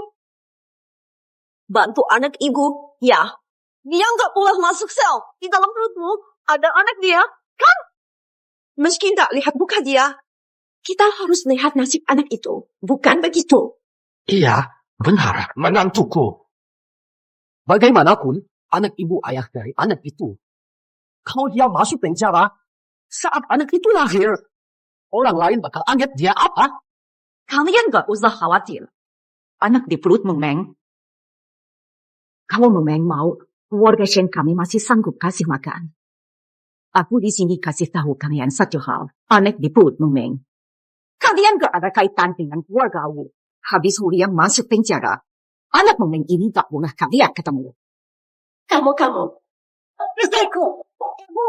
Bantu anak ibu, ya. Dia nggak boleh masuk sel. Di dalam perutmu ada anak dia, kan? Meski tak lihat muka dia, kita harus lihat nasib anak itu. Bukan begitu? Iya, benar, menantuku. Bagaimanapun, anak ibu ayah dari anak itu. Kalau dia masuk penjara, saat anak itu lahir, orang lain bakal anggap dia apa? Kalian gak usah khawatir. Anak di perut Meng. Kalau Meng mau, keluarga Shen kami masih sanggup kasih makan. Aku di sini kasih tahu kalian satu hal. Anak di perut Meng. Kalian gak ada kaitan dengan keluarga aku. Habis Wuliang masuk penjara, anak Meng ini tak pernah kalian ketemu. Kamu. Istriku. Ibu.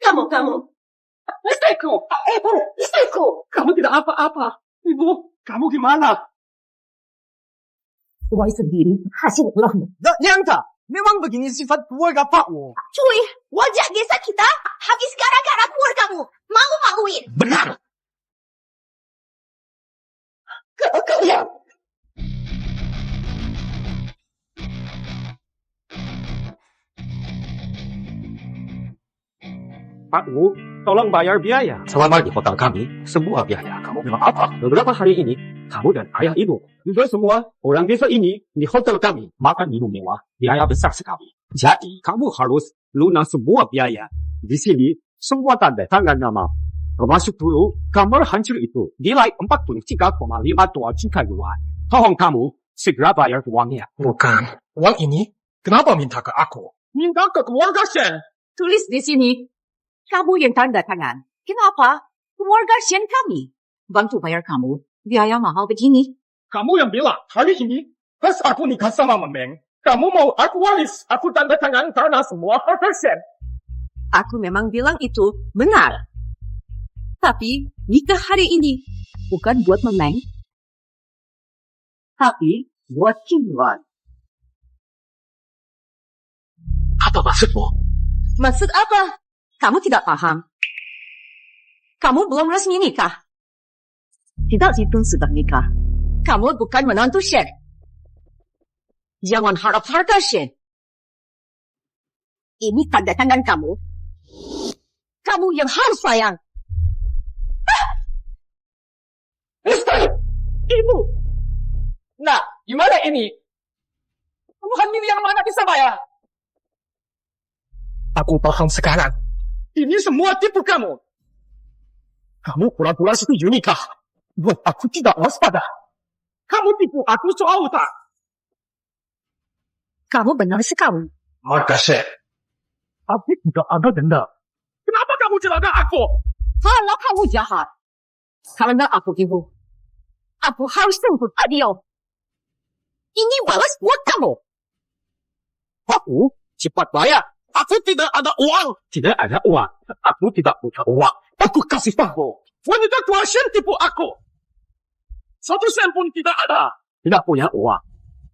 Kamu. Istriku. Ibu. Istriku. Kamu tidak apa-apa. Ibu, kamu gimana? Tuai sendiri, hasil ulahmu. Tak nyangka, memang begini sifat keluarga Pak Wo. Cuy, wajah desa kita habis gara-gara keluargamu. Malu-maluin. Benar. Kalian. Pak Wu, tolong bayar biaya. Selama di hotel kami, semua biaya kamu bilang apa? Beberapa hari ini, kamu dan ayah ibu, juga semua orang desa ini di hotel kami makan minum mewah, biaya besar sekali. Jadi, kamu harus lunas semua biaya. Di sini, semua tanda tangan nama. Termasuk dulu, kamar hancur itu, nilai 43,52 juta yuan. Tolong kamu segera bayar uangnya. Bukan. Uang ini, kenapa minta ke aku? Minta ke keluarga Shen. Tulis di sini. Kamu yang tanda tangan. Kenapa? Keluarga Shen kami. Bantu bayar kamu. Biaya mahal begini. Kamu yang bilang hari ini, pas aku nikah sama Meng, kamu mau aku waris, aku tanda tangan karena semua harta Shen. Aku memang bilang itu benar. Tapi nikah hari ini bukan buat Meng, tapi buat Qingyuan. Apa maksudmu? Maksud apa? Kamu tidak paham. Kamu belum resmi nikah. Tidak hitung sudah nikah. Kamu bukan menantu Shen. Jangan harap harta Shen. Ini tanda tangan kamu. Kamu yang harus sayang. Istri! Ibu! Nah, gimana ini? Kamu hamil yang mana bisa bayar? Aku paham sekarang. Ini semua tipu kamu. Kamu pura-pura setuju nikah. Buat aku tidak waspada. Kamu tipu aku soal utang. Kamu benar sekali. Makasih. Tapi tidak ada denda. Kenapa kamu celaka aku? Kalau kamu jahat. Karena aku ibu. Aku harus tuntut adil. Ini balas buat kamu. Aku cepat bayar. Aku tidak ada uang. Tidak ada uang. Aku tidak punya uang. Aku kasih kamu. Wanita tua Shen tipu aku. 1 sen pun tidak ada. Tidak punya uang.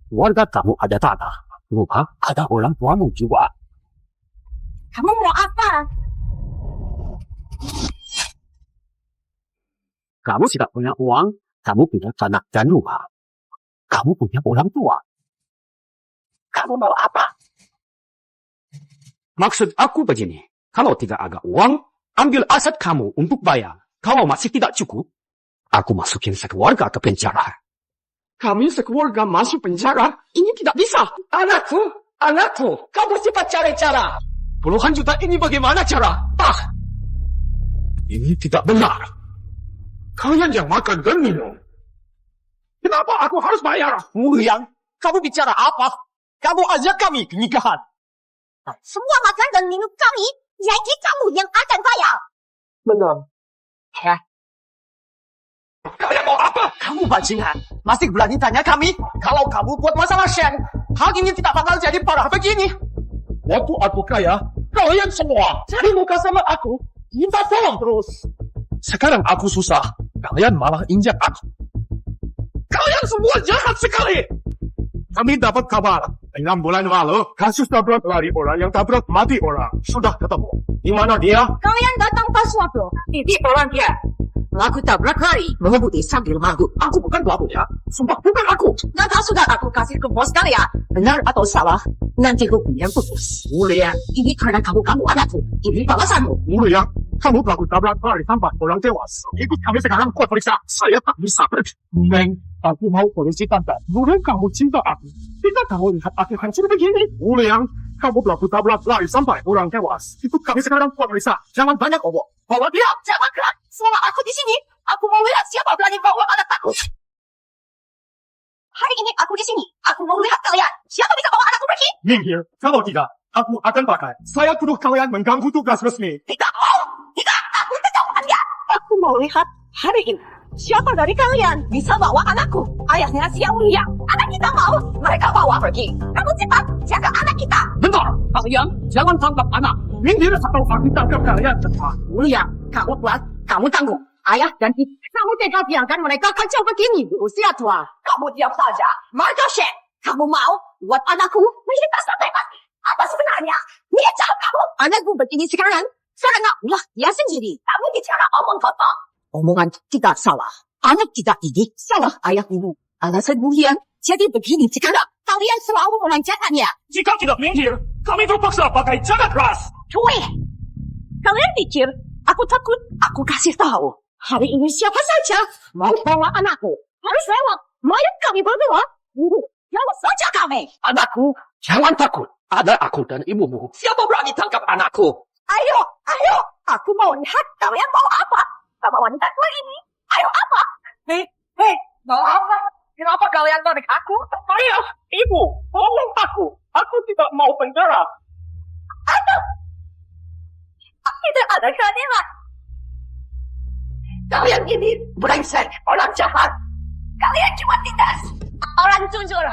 Keluarga kamu ada tanah. Rumah ada orang tuamu juga. Kamu mau apa? Kamu tidak punya uang. Kamu punya tanah dan rumah. Kamu punya orang tua. Kamu mau apa? Maksud aku begini. Kalau tidak ada uang, ambil aset kamu untuk bayar. Kalau masih tidak cukup, aku masukin sekeluarga ke penjara. Kami sekeluarga masuk penjara. Ini tidak bisa. Anakku, kamu cepat cari cara. Puluhan juta ini bagaimana cara? Ini tidak benar. Kalian yang makan dan minum. Kenapa aku harus bayar? Yang, kamu bicara apa? Kamu ajak kami ke nikahan. Semua makan dan minum kami, jadi kamu yang akan bayar. Benar. Kalian mau apa? Kamu bajingan. Masih berani tanya kami? Kalau kamu buat masalah Shen, hal ini tidak bakal jadi parah begini. Waktu aku kaya, kalian semua cari muka sama aku. Minta tolong terus. Sekarang aku susah. Kalian malah injak aku. Kalian semua jahat sekali. Kami dapat kabar 6 bulan lalu, kasus tabrak lari orang yang tabrak mati orang sudah ketemu. Di mana dia? Kalian datang pas waktu. Ini orang dia. Laku tabrak lari, mengemudi sambil mabuk. Aku bukan pelakunya. Sumpah bukan aku. Nanti sudah aku kasih ke bos kalian. Benar atau salah, nanti hukumnya putus. Mulia, Ini karena kamu anakku. Ini balasanmu. Mulia, kamu pelaku tabrak lari tanpa orang tewas. Ikut kami sekarang kuat periksa. Saya tak bisa pergi. Neng, aku mau polisi tante. Boleh kamu cinta aku. Tidak kamu lihat aku hancur begini. Mulia, kamu pelaku tabrak lari sampai orang tewas. Ikut kami sekarang kuat periksa. Jangan banyak obok. Bawa dia. Jangan gerak. Selama aku di sini, aku mau lihat siapa berani bawa anak aku. Hari ini aku di sini. Aku mau lihat kalian. Siapa bisa bawa anakku pergi? Minggir. Kalau tidak, aku akan pakai. Saya tuduh kalian mengganggu tugas resmi. Tidak mau. Tidak. Aku tidak mau dia. Aku mau lihat hari ini. Siapa dari kalian bisa bawa anakku? Ayahnya Xiao Liang. Anak kita mau. Mereka bawa pergi. Kamu cepat jaga anak kita. Bentar. Kalian jangan tangkap anak. Minggir atau aku tangkap kalian cepat. Liang, kamu kuat. Kamu tangguh. Ayah dan ibu. Kamu tega biarkan mereka kacau begini di usia tua. Kamu diam saja. Marga Shen, kamu mau buat anakku menderita sampai mati. Apa sebenarnya? Dia jahat kamu. Anakku begini sekarang. Karena ulah dia sendiri. Kamu bicara omong kosong. Omongan tidak salah. Anak kita ini salah ayah ibu. Alasan Liang jadi begini sekarang. Kalian selalu melancarkannya. Jika tidak minggir, kami terpaksa pakai cara keras. Cuy, kalian pikir aku takut? Aku kasih tahu. Hari ini siapa saja mau bawa anakku harus lewat mayat kami berdua. Jawab saja kami. Anakku, jangan takut. Ada aku dan ibumu. Siapa berani tangkap anakku? Ayo. Aku mau lihat kalian mau apa. Sama wanita tua ini. Ayo apa? Hei, mau apa? Kenapa kalian tarik aku? Ayah, ibu, tolong aku. Aku tidak mau penjara. Tidak ada keadilan. Kalian ini brengsek, orang jahat. Kalian cuma tindas. Orang jujur.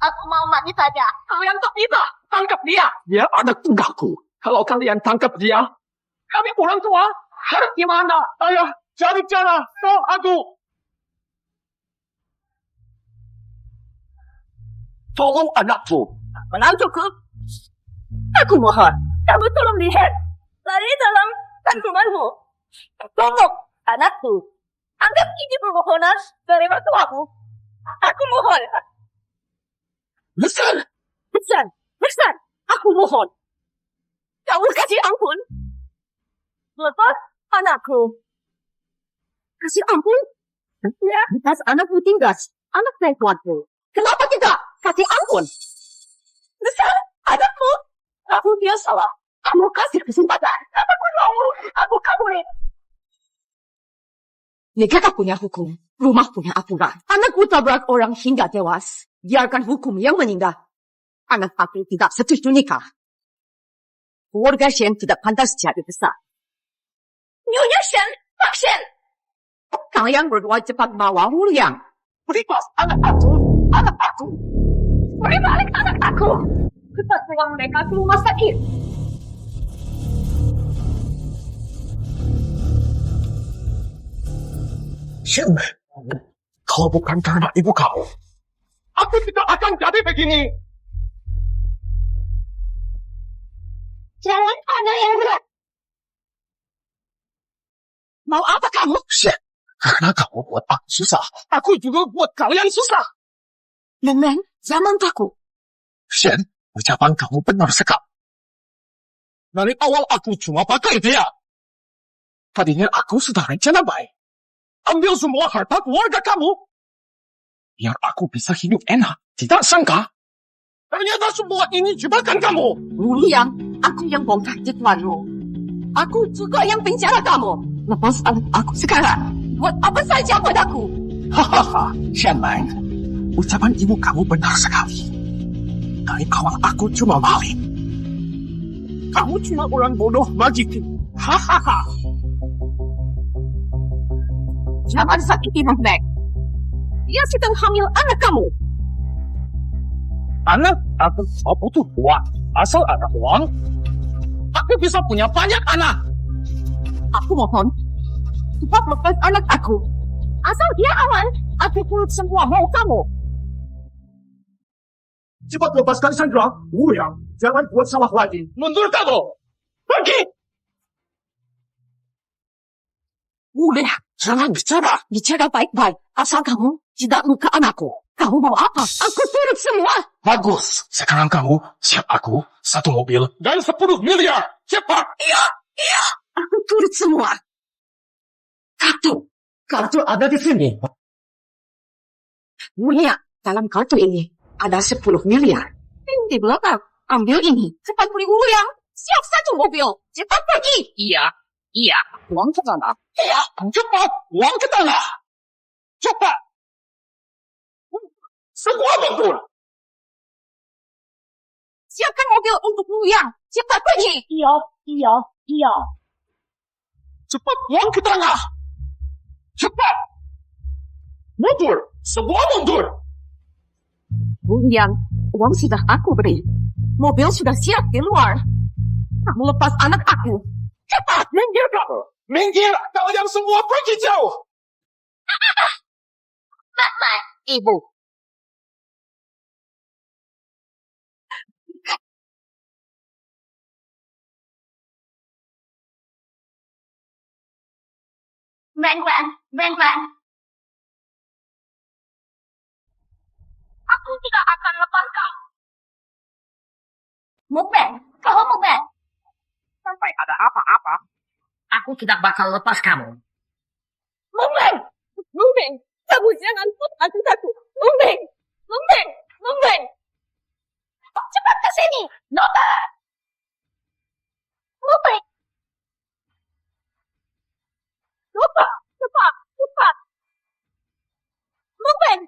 Aku mau mati saja. Kalian tak bisa tangkap dia. Dia anak tunggalku. Kalau kalian tangkap dia, kami orang tua harus gimana? Ayah, cari cara. Tolong aku. Tolong anakku. Menantuku. Aku mohon. Kamu tolong lihat. Lari dalam kandunganmu. Tolong anakku. Anggap ini permohonan dari mertuamu. Aku mohon. Listen. Aku mohon. Kamu kasih ampun. Lepas anakku. Kasih ampun? Ya, lepas anakku tinggas. Anak perempuanku. Kenapa tidak kasih ampun? Besar anakku. Aku dia salah. Kamu kasih kesempatan. Aku mau. Aku kabur. Negara punya hukum. Rumah punya aturan. Anakku tabrak orang hingga tewas. Biarkan hukum yang meninggal. Anak aku tidak setuju nikah. Keluarga Shen tidak pantas jadi besar. Nyonya Shen, Pak Shen. Kalian berdua cepat bawa Liang. Beripas anak aku. Beri balik anak aku. Cepat bawa mereka ke rumah sakit. Shen, kalau bukan karena ibu kamu, aku tidak akan jadi begini. Jangan ada yang berat. Mau apa kamu? Shen, karena kamu buat aku susah, aku juga buat kalian susah. Meng, jangan takut. Shen, ucapan kamu benar sekali. Dari awal aku cuma pakai dia. Tadinya aku sudah rencana baik. Ambil semua harta keluarga kamu. Biar aku bisa hidup enak. Tidak sangka. Ternyata semua ini jebakan kamu. Wuliang, aku yang bongkar jadwalmu. Aku juga yang penjara kamu. Lepas anak aku sekarang. Buat apa saja padaku? Hahaha, Shen Meng. Ucapan ibu kamu benar sekali. Dari awal aku cuma maling. Kamu cuma orang bodoh begitu. Hahaha. Jangan sakiti Meng. Dia sedang hamil anak kamu. Anak aku tak butuh uang. Asal ada uang, aku bisa punya banyak anak. Aku mohon. Cepat lepas anak aku. Asal dia aman, aku turut semua mau kamu. Cepat lepaskan Sandra. Wuyang, jangan buat salah lagi. Mundur kamu. Pergi. Udah, Jangan bicara. bicara baik-baik. Asal kamu tidak luka anakku. Kamu mau apa? Aku turut semua. Bagus. Sekarang kamu siap aku 1 mobil dan 10 miliar. Cepat. Iya. Aku turut semua. Kartu ada di sini. Mulia, dalam kartu ini ada 10 miliar. Di belakang, ambil ini. Cepat beri uang. Siap 1 mobil. Cepat pergi. Iya. Uang ke tanah. Iya. Cepat. Uang ke tanah. Cepat. Semua mundur. Siapkan mobil untuk uang. Cepat pergi. Iya. Cepat. Uang ke tanah. Cepat. Mundur. Semua mundur. Uang, uang sudah aku beri. Mobil sudah siap di luar. Kamu lepas anak aku. Cepat. Minggir kamu. Minggir. Kalian semua pergi jauh. Ibu. Beng. Aku tidak akan lepas kamu. Mukbang, kalau mukbang. Sampai ada apa-apa. Aku tidak bakal lepas kamu. Meng, kamu jangan buat aku takut. Meng. Cepat ke sini, Nota. Mukbang. Cepat. Meng.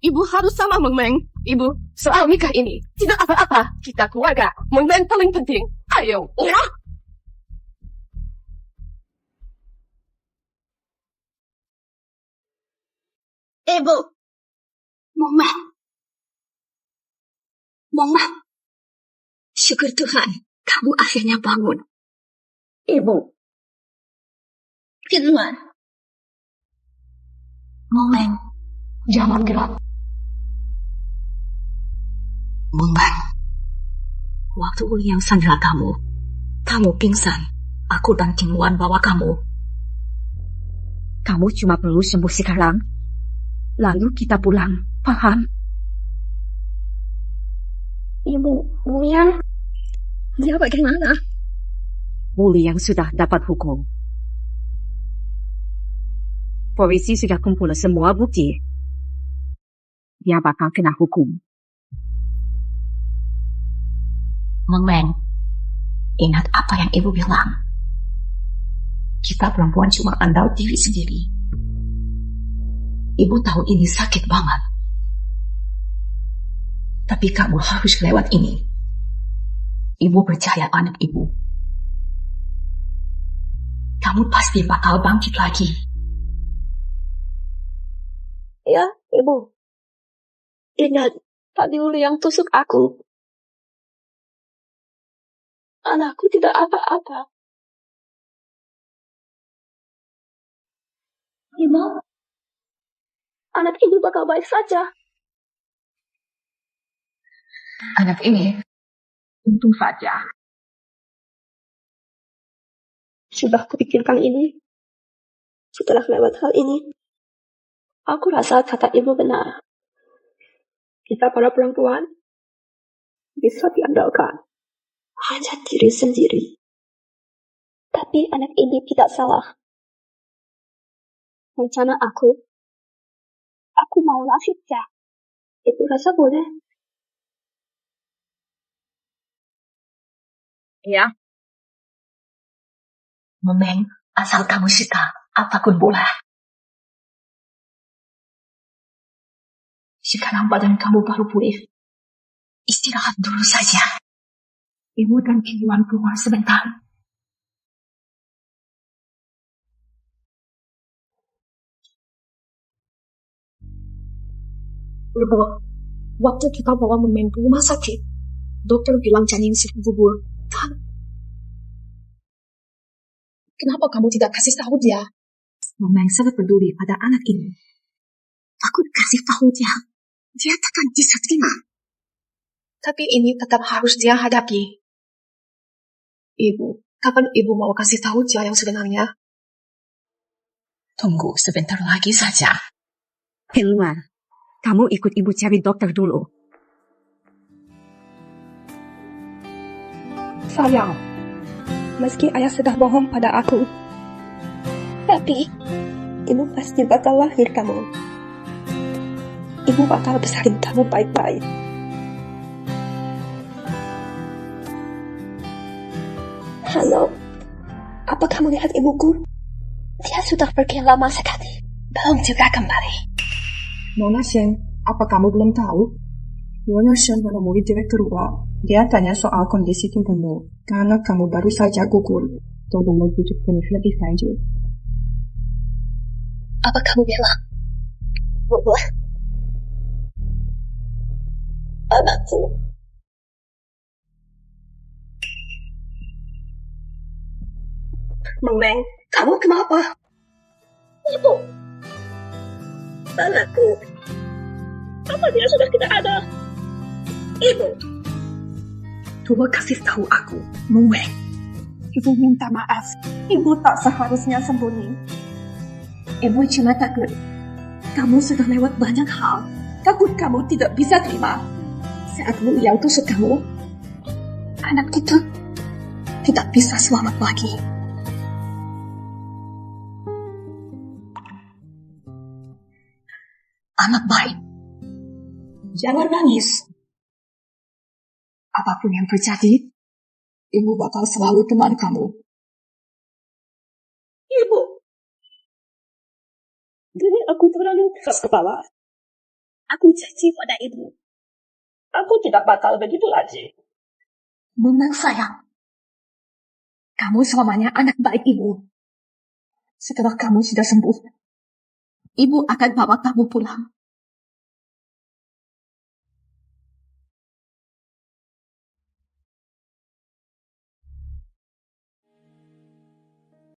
Ibu harus sama Meng. Ibu, soal nikah ini tidak apa-apa. Kita keluarga. Meng paling penting. Ayo. Ya. Ibu. Mama. Syukur Tuhan, kamu akhirnya bangun. Ibu. Firman. Meng, jangan gerak. Meng, waktu yang Sandra kamu pingsan. Aku dan Ting Wan bawa kamu. Kamu cuma perlu sembuh sekarang. Lalu kita pulang, paham? Ibu, Wuliang. Dia bagaimana? Wuliang sudah dapat hukum. Polisi sudah kumpul semua bukti. Dia bakal kena hukum. Meng, ingat apa yang ibu bilang. Kita perempuan cuma andal diri sendiri. Ibu tahu ini sakit banget. Tapi kamu harus lewat ini. Ibu percaya anak ibu. Kamu pasti bakal bangkit lagi. Ya, Ibu. Ingat, tadi Uli yang tusuk aku. Anakku tidak apa-apa. Ibu, anak ini bakal baik saja. Anak ini, untung saja. Sudah kupikirkan ini. Setelah lewat hal ini, aku rasa kata ibu benar. Kita para perempuan bisa diandalkan hanya diri sendiri. Tapi anak ini tidak salah. Rencana aku mau lahirnya. Ibu rasa boleh? Ya. Memang, asal kamu suka, apapun boleh. Sekarang badan kamu baru pulih. Istirahat dulu saja. Ibu dan Kiwan keluar sebentar. Ibu, waktu kita bawa Memang ke rumah sakit, dokter bilang janin sedang gugur. Kenapa kamu tidak kasih tahu dia? Memang sangat peduli pada anak ini. Aku kasih tahu dia. Dia takkan bisa terima. Tapi ini tetap harus dia hadapi. Ibu, kapan ibu mau kasih tahu dia yang sebenarnya? Tunggu sebentar lagi saja. Keluar. Kamu ikut ibu cari dokter dulu. Sayang, meski ayah sudah bohong pada aku, tapi ibu pasti bakal lahir kamu. Ibu bakal besarin kamu baik-baik. Halo, apa kamu lihat ibuku? Dia sudah pergi lama sekali, belum juga kembali. Nona Shen, apa kamu belum tahu? Nona Shen menemui direktur UA. Dia tanya soal kondisi tubuhmu, karena kamu baru saja gugur. Tolong membujuk penuh lebih lanjut. Apa kamu bilang? Bu, anakku. Memang, kamu kenapa? Ibu, anakku. Apa dia sudah tidak ada? Ibu. Coba kasih tahu aku, Memang. Ibu minta maaf. Ibu tak seharusnya sembunyi. Ibu cuma takut. Kamu sudah lewat banyak hal. Takut kamu tidak bisa terima. Saat beliau tusuk kamu, anak itu tidak bisa selamat lagi. Anak baik. Jangan nangis. Apapun yang terjadi, ibu bakal selalu teman kamu. Ibu. Dulu aku terlalu keras kepala. Aku janji pada ibu. Aku tidak bakal begitu lagi. Memang sayang. Kamu selamanya anak baik ibu. Setelah kamu sudah sembuh, ibu akan bawa kamu pulang.